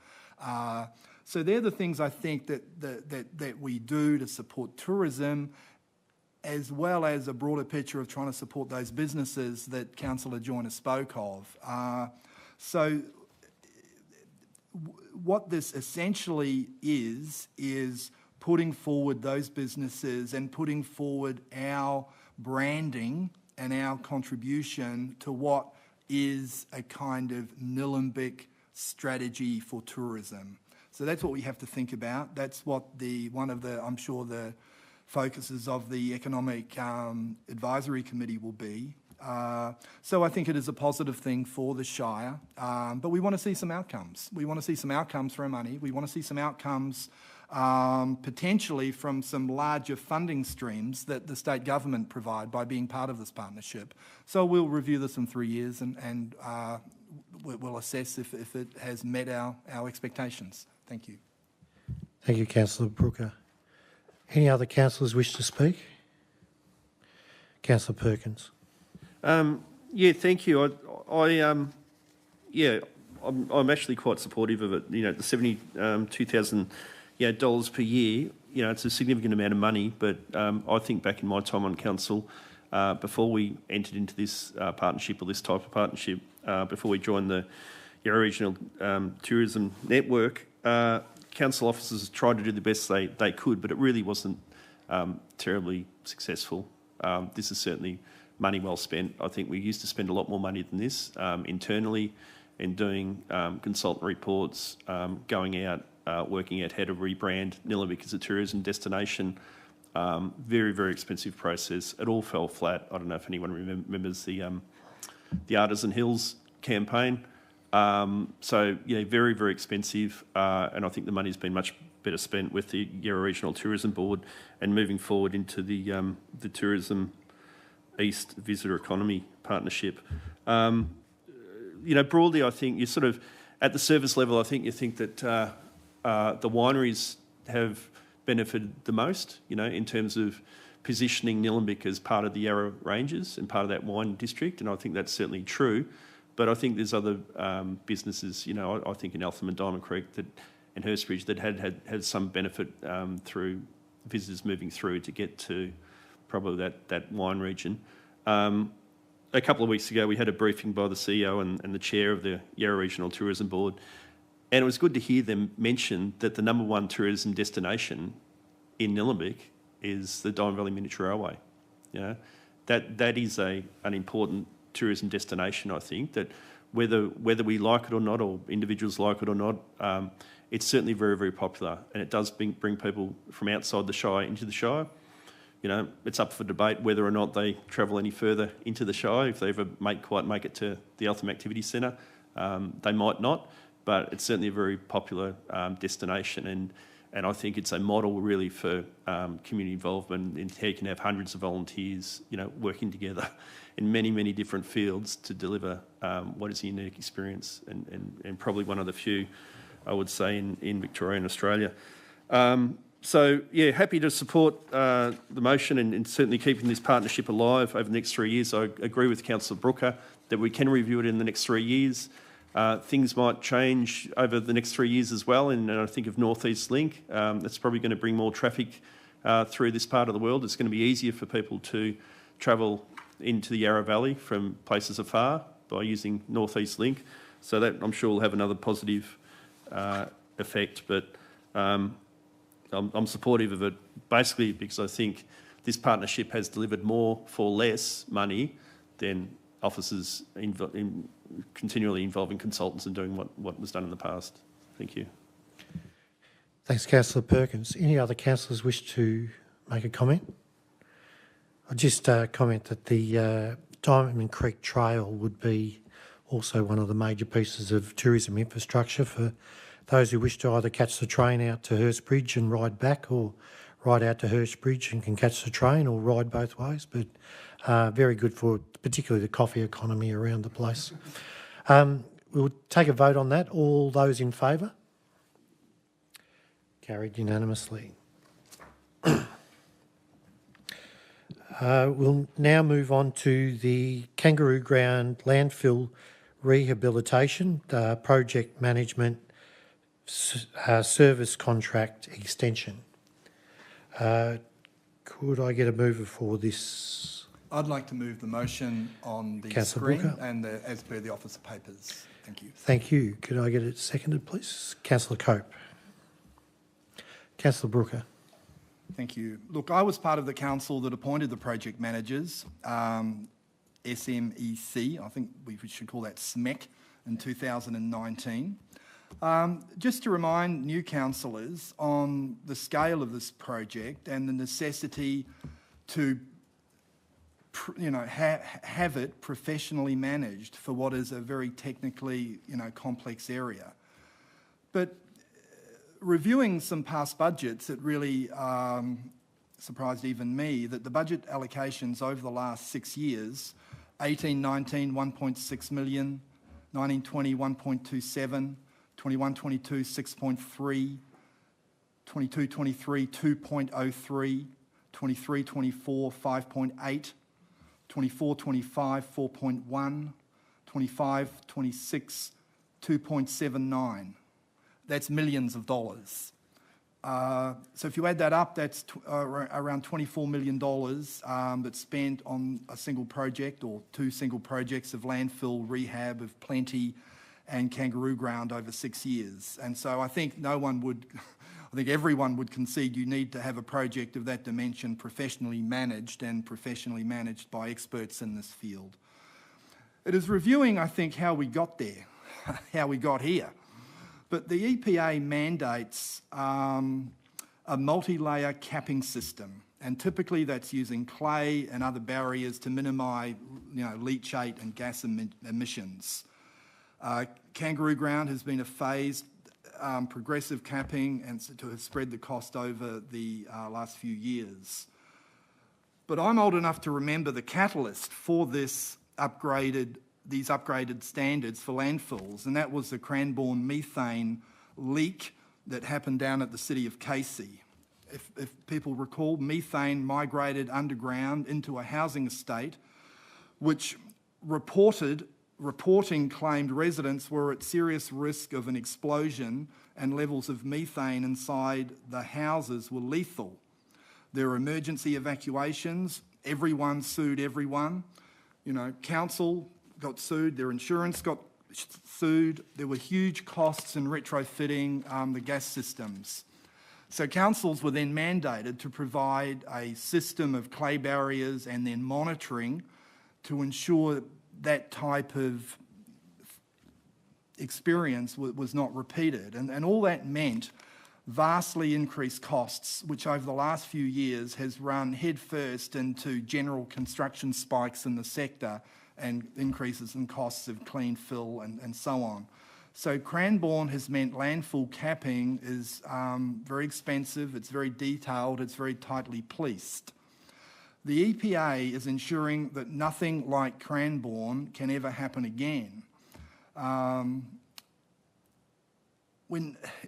So they're the things I think that we do to support tourism, as well as a broader picture of trying to support those businesses that Councillor Joyner spoke of. So what this essentially is putting forward those businesses and putting forward our branding and our contribution to what is a kind of Nillumbik strategy for tourism. So that's what we have to think about. That's what one of the, I'm sure, the focuses of the Economic Advisory Committee will be. So I think it is a positive thing for the Shire, but we want to see some outcomes. We want to see some outcomes for our money. We want to see some outcomes potentially from some larger funding streams that the state government provide by being part of this partnership. So we'll review this in 3 years and we'll assess if it has met our expectations. Thank you. Thank you, Councillor Brooker. Any other councillors wish to speak? Councillor Perkins. Yeah, thank you. I'm actually quite supportive of it. The $72,000 dollars per year. It's a significant amount of money, but I think back in my time on council, before we entered into this partnership or this type of partnership, before we joined the Yarra Regional Tourism Network, council officers tried to do the best they could, but it really wasn't terribly successful. This is certainly money well spent. I think we used to spend a lot more money than this internally in doing consultant reports, going out, working out how to rebrand Nillumbik as a tourism destination. Very, very expensive process. It all fell flat. I don't know if anyone remembers the Artisan Hills campaign. Very, very expensive, and I think the money's been much better spent with the Yarra Regional Tourism Board and moving forward into the Tourism East Visitor Economy Partnership. Broadly, I think you sort of, at the service level, I think you think that the wineries have benefited the most, in terms of positioning Nillumbik as part of the Yarra Ranges and part of that wine district, and I think that's certainly true. But I think there's other businesses, I think in Eltham and Diamond Creek and Hurstbridge that had some benefit through visitors moving through to get to probably that wine region. A couple of weeks ago, we had a briefing by the CEO and the chair of the Yarra Regional Tourism Board, And it was good to hear them mention that the number one tourism destination in Nillumbik is the Diamond Valley Miniature Railway. You know, that is an important tourism destination, I think, that whether we like it or not, or individuals like it or not, it's certainly very, very popular, and it does bring people from outside the Shire into the Shire. You know, it's up for debate whether or not they travel any further into the Shire, if they ever quite make it to the Eltham Activity Centre. They might not, but it's certainly a very popular destination, and I think it's a model really for community involvement, and how you can have hundreds of volunteers, you know, working together in many, many different fields to deliver what is a unique experience, and probably one of the few, I would say, in Victoria and Australia. So, yeah, happy to support the motion and certainly keeping this partnership alive over the next 3 years. I agree with Councillor Brooker that we can review it in the next 3 years. Things might change over the next 3 years as well, and I think of North East Link. That's probably going to bring more traffic through this part of the world. It's going to be easier for people to travel into the Yarra Valley from places afar by using North East Link. So that, I'm sure, will have another positive effect. But I'm supportive of it, basically because I think this partnership has delivered more for less money than officers continually involving consultants and doing what was done in the past. Thank you. Thanks, Councillor Perkins. Any other councillors wish to make a comment? I'll just comment that the Diamond Creek Trail would be also one of the major pieces of tourism infrastructure for those who wish to either catch the train out to Hurstbridge and ride back, or ride out to Hurstbridge and can catch the train, or ride both ways. But very good for particularly the coffee economy around the place. We'll take a vote on that. All those in favour? Carried unanimously. We'll now move on to the Kangaroo Ground landfill rehabilitation project management service contract extension. Could I get a mover for this? I'd like to move the motion on the Councillor screen Brooker. and as per the officer papers. Thank you. Thank you. Could I get it seconded, please? Councillor Cope. Councillor Brooker. Thank you. Look, I was part of the council that appointed the project managers, SMEC, I think we should call that SMEC, in 2019. Just to remind new councillors on the scale of this project and the necessity to have it professionally managed for what is a very technically complex area. But reviewing some past budgets, it really surprised even me that the budget allocations over the last 6 years, 18-19, 1.6 million, 19-20, 1.27, 21-22, 6.3, 22-23, 2.03, 23-24, 5.8, 24-25, 4.1, 25-26, 2.79. That's millions of dollars. So if you add that up, that's around $24 million that's spent on a single project or two single projects of landfill rehab of Plenty and Kangaroo Ground over 6 years. And so I think I think everyone would concede you need to have a project of that dimension professionally managed by experts in this field. It is reviewing, I think, how we got there, how we got here. But the EPA mandates a multi-layer capping system, and typically that's using clay and other barriers to minimise, leachate and gas emissions. Kangaroo Ground has been a phased progressive capping and to have spread the cost over the last few years. But I'm old enough to remember the catalyst for these upgraded standards for landfills, and that was the Cranbourne methane leak that happened down at the city of Casey. If people recall, methane migrated underground into a housing estate, which reporting claimed residents were at serious risk of an explosion, and levels of methane inside the houses were lethal. There were emergency evacuations. Everyone sued everyone. Council got sued, their insurance got sued. There were huge costs in retrofitting the gas systems. So councils were then mandated to provide a system of clay barriers and then monitoring to ensure that type of experience was not repeated. And all that meant vastly increased costs, which over the last few years has run headfirst into general construction spikes in the sector and increases in costs of clean fill and so on. So Cranbourne has meant landfill capping is very expensive, it's very detailed, it's very tightly policed. The EPA is ensuring that nothing like Cranbourne can ever happen again.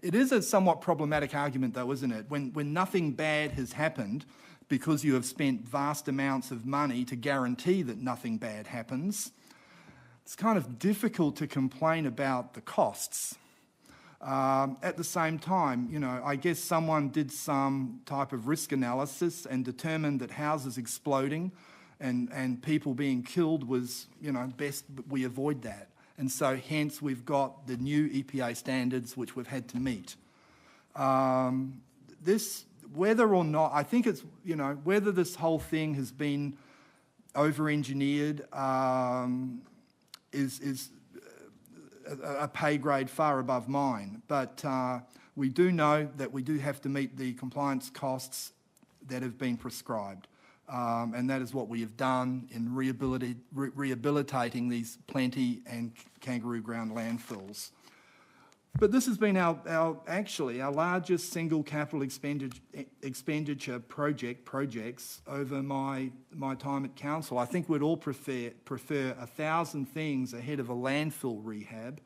It is a somewhat problematic argument though, isn't it? When nothing bad has happened because you have spent vast amounts of money to guarantee that nothing bad happens, it's kind of difficult to complain about the costs. At the same time, you know, I guess someone did some type of risk analysis and determined that houses exploding and people being killed was, you know, best we avoid that. And so hence we've got the new EPA standards which we've had to meet. This, whether or not, I think it's, you know, whether this whole thing has been over-engineered is a pay grade far above mine. But we do know that we do have to meet the compliance costs that have been prescribed. And that is what we have done in rehabilitating these Plenty and Kangaroo Ground landfills. But this has been actually our largest single capital expenditure projects over my time at council. I think we'd all prefer 1,000 things ahead of a landfill rehab.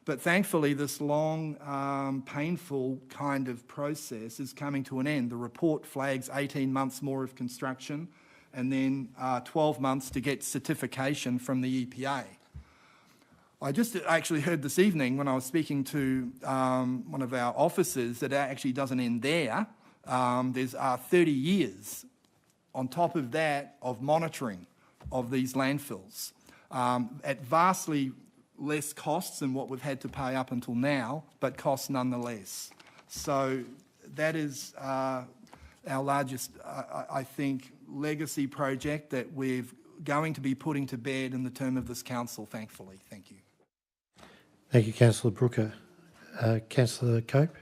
But thankfully, this long, painful kind of process is coming to an end. The report flags 18 months more of construction and then 12 months to get certification from the EPA. I just actually heard this evening when I was speaking to one of our officers that it actually doesn't end there. There's 30 years on top of that of monitoring of these landfills at vastly less costs than what we've had to pay up until now, but costs nonetheless. So that is our largest, I think, legacy project that we're going to be putting to bed in the term of this council, thankfully. Thank you. Thank you, Councillor Brooker. Councillor Cope?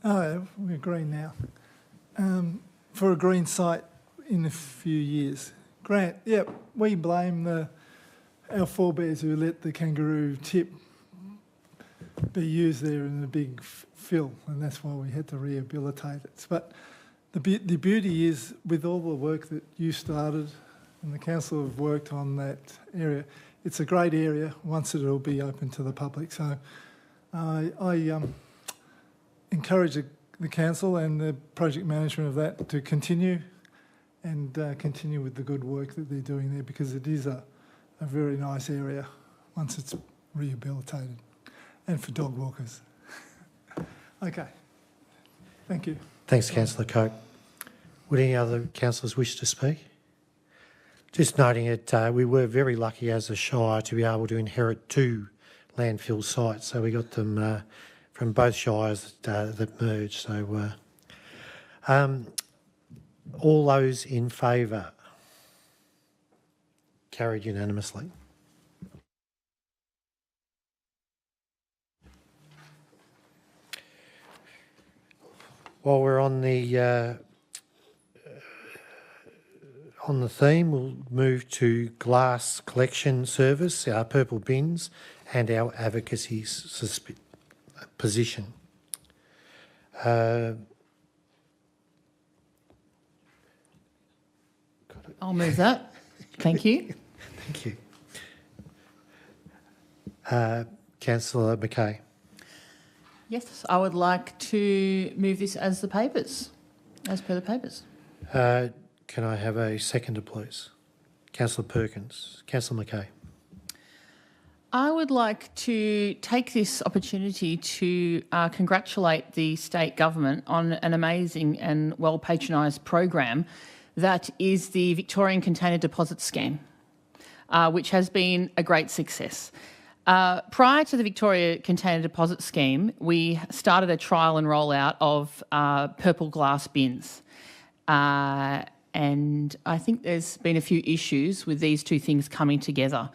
Oh, we're green now. For a green site in a few years. Grant, yeah, we blame our forebears who let the kangaroo tip be used there in a big fill, and that's why we had to rehabilitate it. But the beauty is, with all the work that you started and the council have worked on that area, it's a great area once it'll be open to the public. So I encourage the council and the project management of that to continue and continue with the good work that they're doing there, because it is a very nice area once it's rehabilitated, and for dog walkers. Okay, thank you. Thanks, Councillor Cope. Would any other councillors wish to speak? Just noting it, we were very lucky as a shire to be able to inherit 2 landfill sites, so we got them from both shires that merged. So all those in favour? Carried unanimously. While we're on the theme, we'll move to glass collection service, our purple bins, and our advocacy position. I'll move that. Thank you. Thank you. Councillor McKay. Yes, I would like to move this as per the papers. Can I have a seconder, please? Councillor Perkins. Councillor McKay. I would like to take this opportunity to congratulate the state government on an amazing and well patronised program that is the Victorian Container Deposit Scheme, which has been a great success. Prior to the Victoria Container Deposit Scheme, we started a trial and rollout of purple glass bins. And I think there's been a few issues with these two things coming together.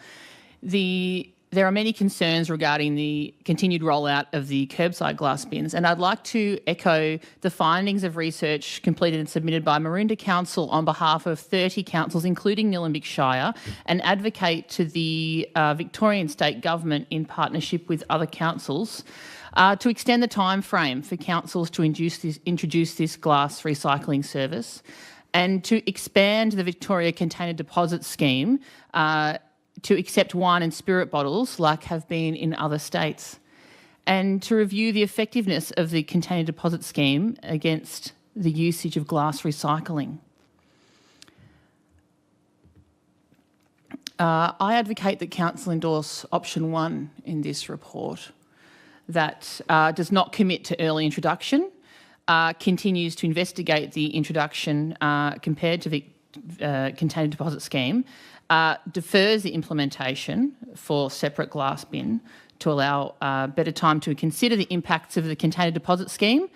There are many concerns regarding the continued rollout of the curbside glass bins, and I'd like to echo the findings of research completed and submitted by Maroondah Council on behalf of 30 councils, including Nillumbik Shire, and advocate to the Victorian State Government in partnership with other councils to extend the time frame for councils to introduce this glass recycling service, and to expand the Victoria Container Deposit Scheme to accept wine and spirit bottles like have been in other states, and to review the effectiveness of the Container Deposit Scheme against the usage of glass recycling. I advocate that Council endorse option 1 in this report, that does not commit to early introduction, continues to investigate the introduction compared to the Container Deposit Scheme, defers the implementation for separate glass bin to allow better time to consider the impacts of the Container Deposit Scheme,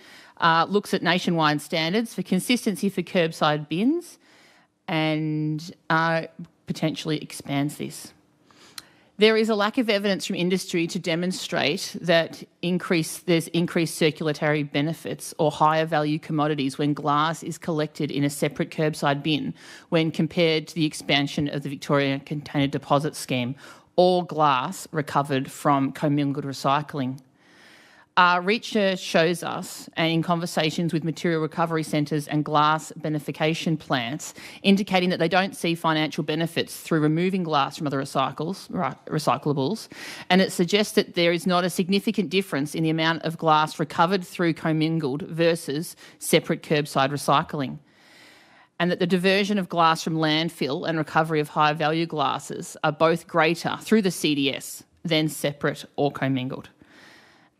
looks at nationwide standards for consistency for curbside bins, and potentially expands this. There is a lack of evidence from industry to demonstrate that there's increased circulatory benefits or higher value commodities when glass is collected in a separate curbside bin when compared to the expansion of the Victoria Container Deposit Scheme or glass recovered from commingled recycling. Research shows us, and in conversations with material recovery centres and glass beneficiation plants, indicating that they don't see financial benefits through removing glass from other recyclables, and it suggests that there is not a significant difference in the amount of glass recovered through commingled versus separate curbside recycling, and that the diversion of glass from landfill and recovery of high value glasses are both greater through the CDS than separate or commingled.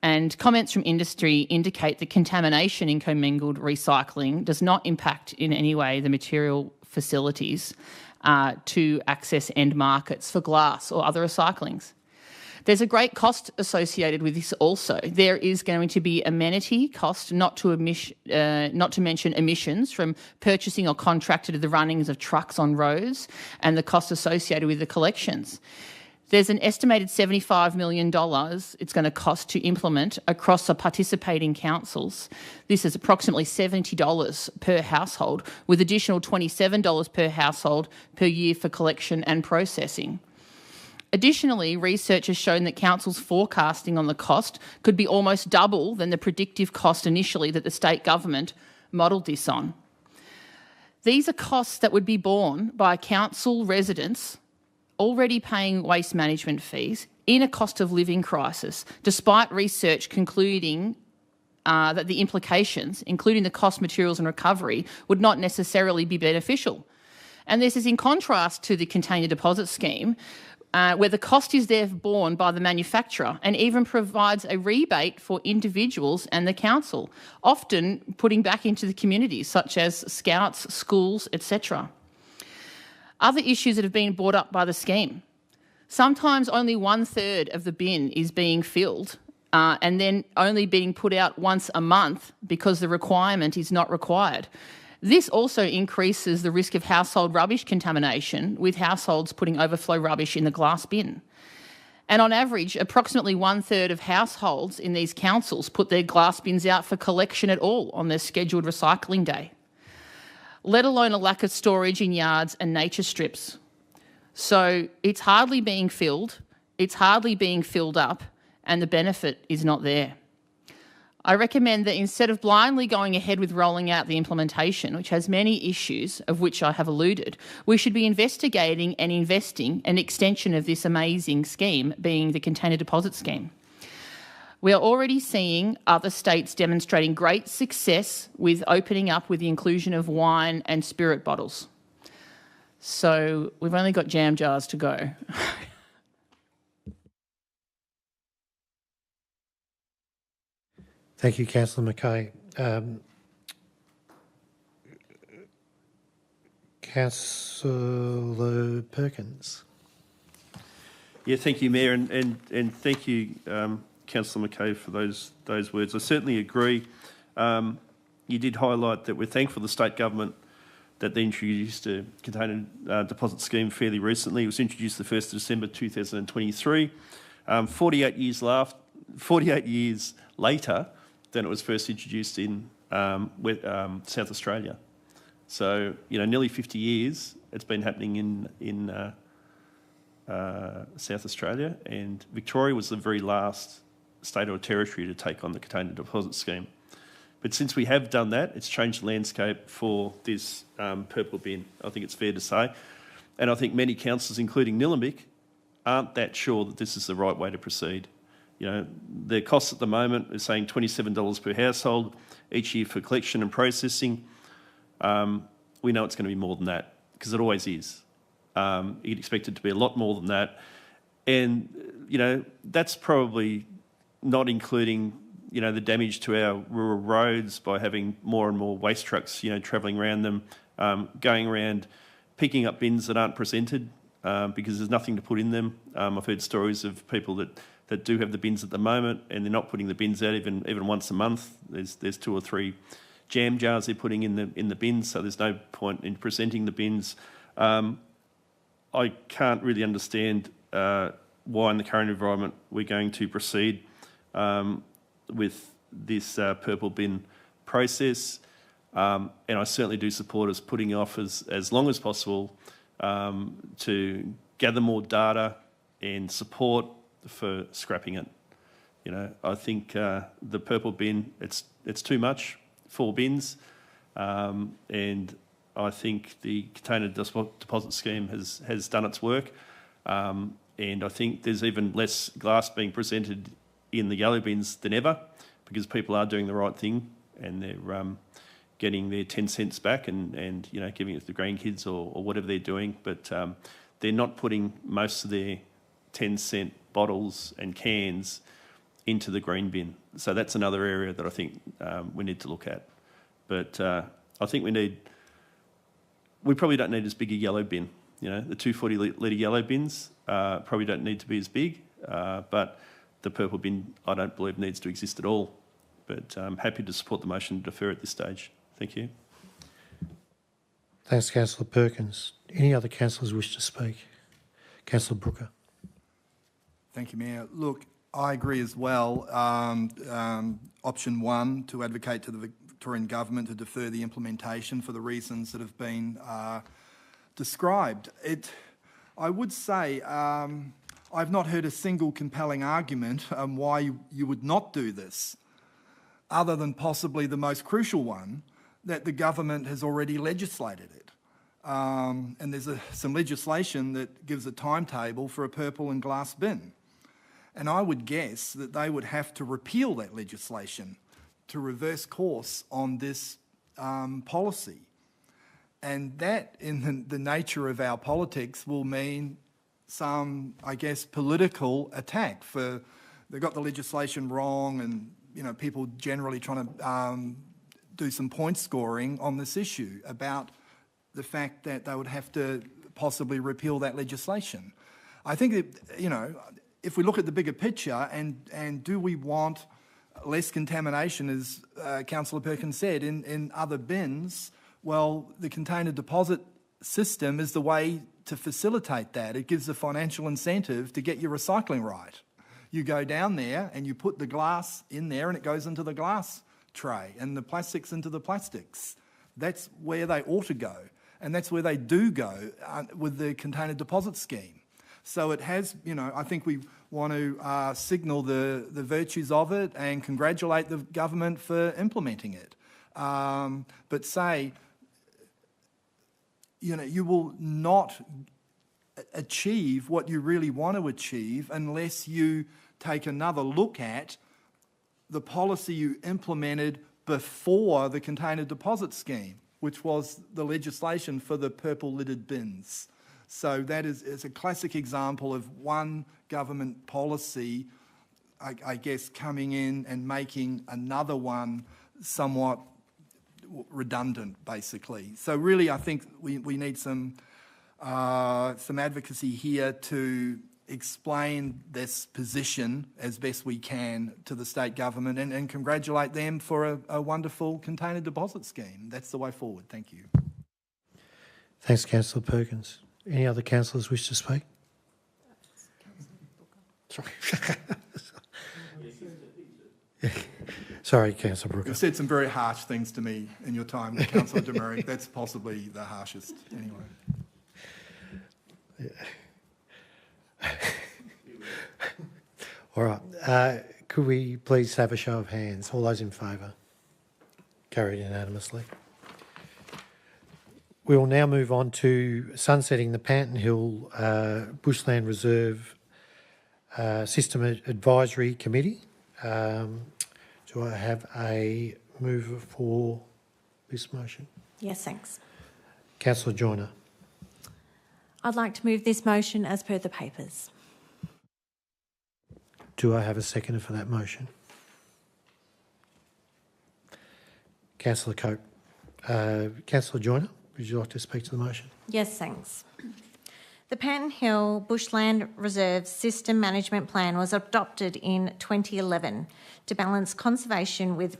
And comments from industry indicate that contamination in commingled recycling does not impact in any way the material facilities to access end markets for glass or other recyclings. There's a great cost associated with this also. There is going to be amenity cost, not to mention emissions from purchasing or contracted the runnings of trucks on roads and the cost associated with the collections. There's an estimated $75 million it's going to cost to implement across the participating councils. This is approximately $70 per household, with additional $27 per household per year for collection and processing. Additionally, research has shown that councils' forecasting on the cost could be almost double than the predictive cost initially that the state government modelled this on. These are costs that would be borne by council residents already paying waste management fees in a cost of living crisis, despite research concluding that the implications, including the cost, materials and recovery, would not necessarily be beneficial. And this is in contrast to the Container Deposit Scheme, where the cost is there borne by the manufacturer and even provides a rebate for individuals and the council, often putting back into the communities, such as scouts, schools, etc. Other issues that have been brought up by the scheme. Sometimes only 1/3 of the bin is being filled and then only being put out once a month because the requirement is not required. This also increases the risk of household rubbish contamination, with households putting overflow rubbish in the glass bin. And on average, approximately 1/3 of households in these councils put their glass bins out for collection at all on their scheduled recycling day, let alone a lack of storage in yards and nature strips. So it's hardly being filled, it's hardly being filled up, and the benefit is not there. I recommend that instead of blindly going ahead with rolling out the implementation, which has many issues, of which I have alluded, we should be investigating and investing an extension of this amazing scheme, being the Container Deposit Scheme. We are already seeing other states demonstrating great success with opening up with the inclusion of wine and spirit bottles. So we've only got jam jars to go. Thank you, Councillor Mackay. Councillor Perkins. Yeah, thank you, Mayor, and thank you, Councillor Mackay, for those words. I certainly agree. You did highlight that we're thankful the state government that they introduced a container deposit scheme fairly recently. It was introduced the 1st of December 2023. 48 years later than it was first introduced in South Australia. So, nearly 50 years it's been happening in South Australia, and Victoria was the very last state or territory to take on the container deposit scheme. But since we have done that, it's changed the landscape for this purple bin, I think it's fair to say. And I think many councillors, including Nillumbik, aren't that sure that this is the right way to proceed. The costs at the moment are saying $27 per household each year for collection and processing. We know it's going to be more than that, because it always is. You'd expect it to be a lot more than that. And, that's probably not including, the damage to our rural roads by having more and more waste trucks, travelling around them, going around, picking up bins that aren't presented because there's nothing to put in them. I've heard stories of people that do have the bins at the moment and they're not putting the bins out even once a month. There's 2 or 3 jam jars they're putting in the bins, so there's no point in presenting the bins. I can't really understand why in the current environment we're going to proceed with this purple bin process. And I certainly do support us putting off as long as possible to gather more data and support for scrapping it. I think the purple bin, it's too much, 4 bins, and I think the container deposit scheme has done its work, and I think there's even less glass being presented in the yellow bins than ever, because people are doing the right thing and they're getting their 10 cents back and giving it to the grandkids or whatever they're doing, but they're not putting most of their 10-cent bottles and cans into the green bin. So that's another area that I think we need to look at. But I think we probably don't need as big a yellow bin. The 240-litre yellow bins probably don't need to be as big, but the purple bin I don't believe needs to exist at all. But I'm happy to support the motion to defer at this stage. Thank you. Thanks, Councillor Perkins. Any other councillors wish to speak? Councillor Brooker. Thank you, Mayor. Look, I agree as well. Option 1, to advocate to the Victorian Government to defer the implementation for the reasons that have been described. I would say I've not heard a single compelling argument why you would not do this, other than possibly the most crucial one, that the government has already legislated it. And there's some legislation that gives a timetable for a purple and glass bin. And I would guess that they would have to repeal that legislation to reverse course on this policy. And that, in the nature of our politics, will mean some, I guess, political attack for they got the legislation wrong and, people generally trying to do some point scoring on this issue about the fact that they would have to possibly repeal that legislation. I think that, if we look at the bigger picture and do we want less contamination, as Councillor Perkins said, in other bins, well, the container deposit system is the way to facilitate that. It gives a financial incentive to get your recycling right. You go down there and you put the glass in there and it goes into the glass tray and the plastics into the plastics. That's where they ought to go. And that's where they do go with the container deposit scheme. So it has, I think we want to signal the virtues of it and congratulate the government for implementing it. But say, you will not achieve what you really want to achieve unless you take another look at the policy you implemented before the container deposit scheme, which was the legislation for the purple lidded bins. So that is a classic example of one government policy, I guess, coming in and making another one somewhat redundant, basically. So really, I think we need some advocacy here to explain this position as best we can to the state government and congratulate them for a wonderful container deposit scheme. That's the way forward. Thank you. Thanks, Councillor Perkins. Any other councillors wish to speak? Sorry. Sorry, Councillor Brooker. You've said some very harsh things to me in your time with Councillor Demerik. That's possibly the harshest, anyway. All right. Could we please have a show of hands? All those in favour? Carried unanimously. We will now move on to sunsetting the Panton Hill Bushland Reserve System Advisory Committee. Do I have a mover for this motion? Yes, thanks. Councillor Joyner. I'd like to move this motion as per the papers. Do I have a seconder for that motion? Councillor Cope. Councillor Joyner, would you like to speak to the motion? Yes, thanks. The Panton Hill Bushland Reserve System Management Plan was adopted in 2011 to balance conservation with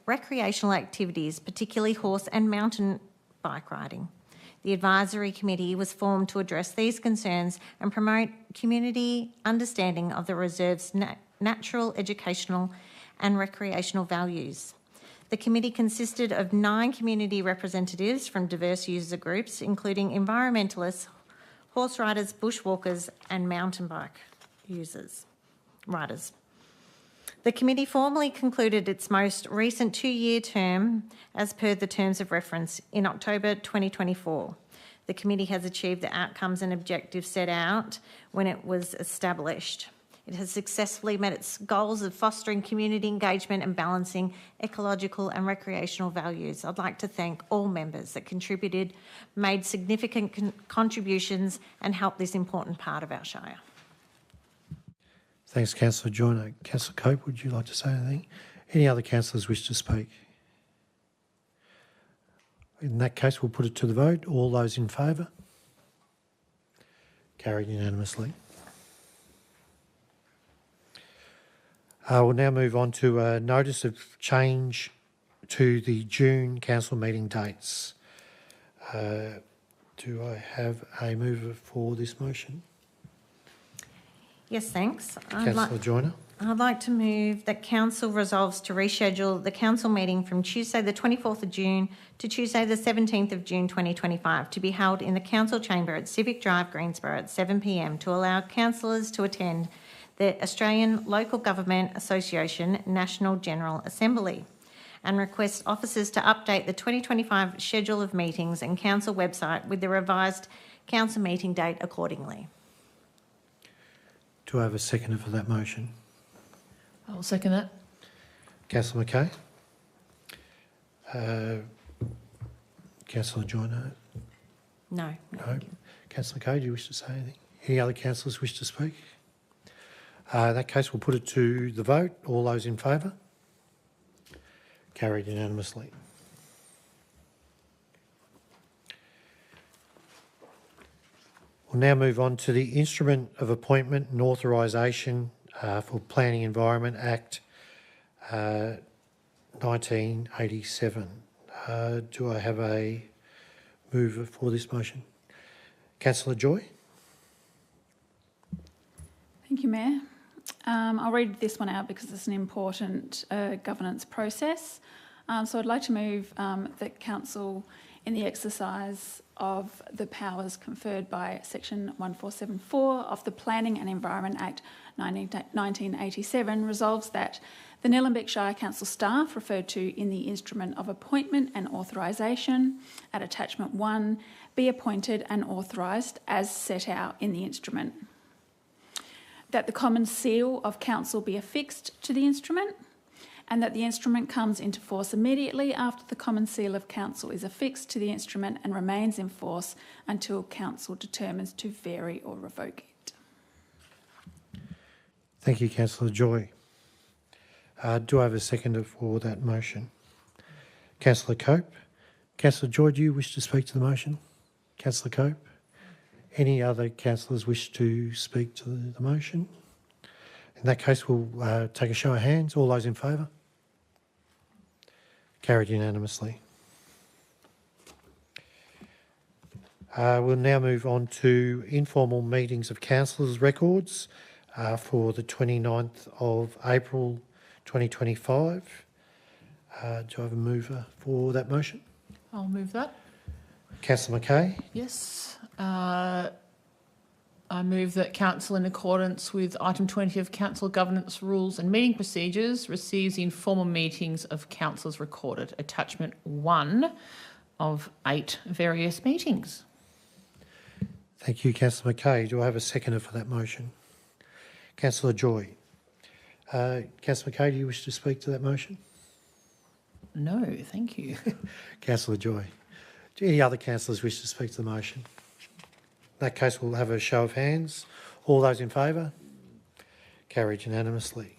recreational activities, particularly horse and mountain bike riding. The advisory committee was formed to address these concerns and promote community understanding of the reserve's natural, educational and recreational values. The committee consisted of 9 community representatives from diverse user groups, including environmentalists, horse riders, bushwalkers and mountain bike riders. The committee formally concluded its most recent 2-year term as per the terms of reference in October 2024. The committee has achieved the outcomes and objectives set out when it was established. It has successfully met its goals of fostering community engagement and balancing ecological and recreational values. I'd like to thank all members that contributed, made significant contributions and helped this important part of our Shire. Thanks, Councillor Joyner. Councillor Cope, would you like to say anything? Any other councillors wish to speak? In that case, we'll put it to the vote. All those in favour? Carried unanimously. We'll now move on to a notice of change to the June council meeting dates. Do I have a mover for this motion? Yes, thanks. Councillor Joyner. I'd like to move that Council resolves to reschedule the Council meeting from Tuesday the 24th of June to Tuesday the 17th of June 2025 to be held in the Council Chamber at Civic Drive, Greensborough at 7 p.m. to allow councillors to attend the Australian Local Government Association National General Assembly and request officers to update the 2025 schedule of meetings and Council website with the revised Council meeting date accordingly. Do I have a seconder for that motion? I'll second that. Councillor Mackay. Councillor Joyner. No. No. Councillor Mackay, do you wish to say anything? Any other councillors wish to speak? In that case, we'll put it to the vote. All those in favour? Carried unanimously. We'll now move on to the Instrument of Appointment and Authorisation for Planning Environment Act 1987. Do I have a mover for this motion? Councillor Joy. Thank you, Mayor. I'll read this one out because it's an important governance process. So I'd like to move that Council, in the exercise of the powers conferred by Section 1474 of the Planning and Environment Act 1987, resolves that the Nillumbik Shire Council staff referred to in the Instrument of Appointment and Authorisation at Attachment 1 be appointed and authorised as set out in the instrument. That the common seal of council be affixed to the instrument, and that the instrument comes into force immediately after the Common Seal of Council is affixed to the instrument and remains in force until Council determines to vary or revoke it. Thank you, Councillor Joy. Do I have a seconder for that motion? Councillor Cope. Councillor Joy, do you wish to speak to the motion? Councillor Cope. Any other councillors wish to speak to the motion? In that case, we'll take a show of hands. All those in favour? Carried unanimously. We'll now move on to informal meetings of councillors' records for the 29th of April 2025. Do I have a mover for that motion? I'll move that. Councillor Mackay. Yes. I move that Council, in accordance with item 20 of Council Governance Rules and Meeting Procedures, receives the informal meetings of councillors recorded, attachment 1 of 8 various meetings. Thank you, Councillor Mackay. Do I have a seconder for that motion? Councillor Joy. Councillor Mackay, do you wish to speak to that motion? No, thank you. Councillor Joy. Do any other councillors wish to speak to the motion? In that case, we'll have a show of hands. All those in favour? Carried unanimously.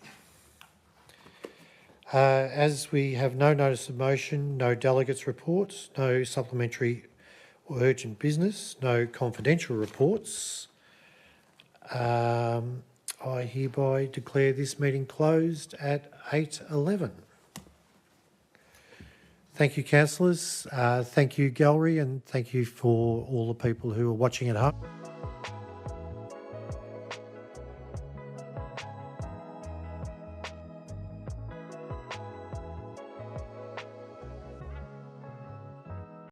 As we have no notice of motion, no delegates' reports, no supplementary or urgent business, no confidential reports, I hereby declare this meeting closed at 8:11. Thank you, councillors. Thank you, gallery, and thank you for all the people who are watching at home.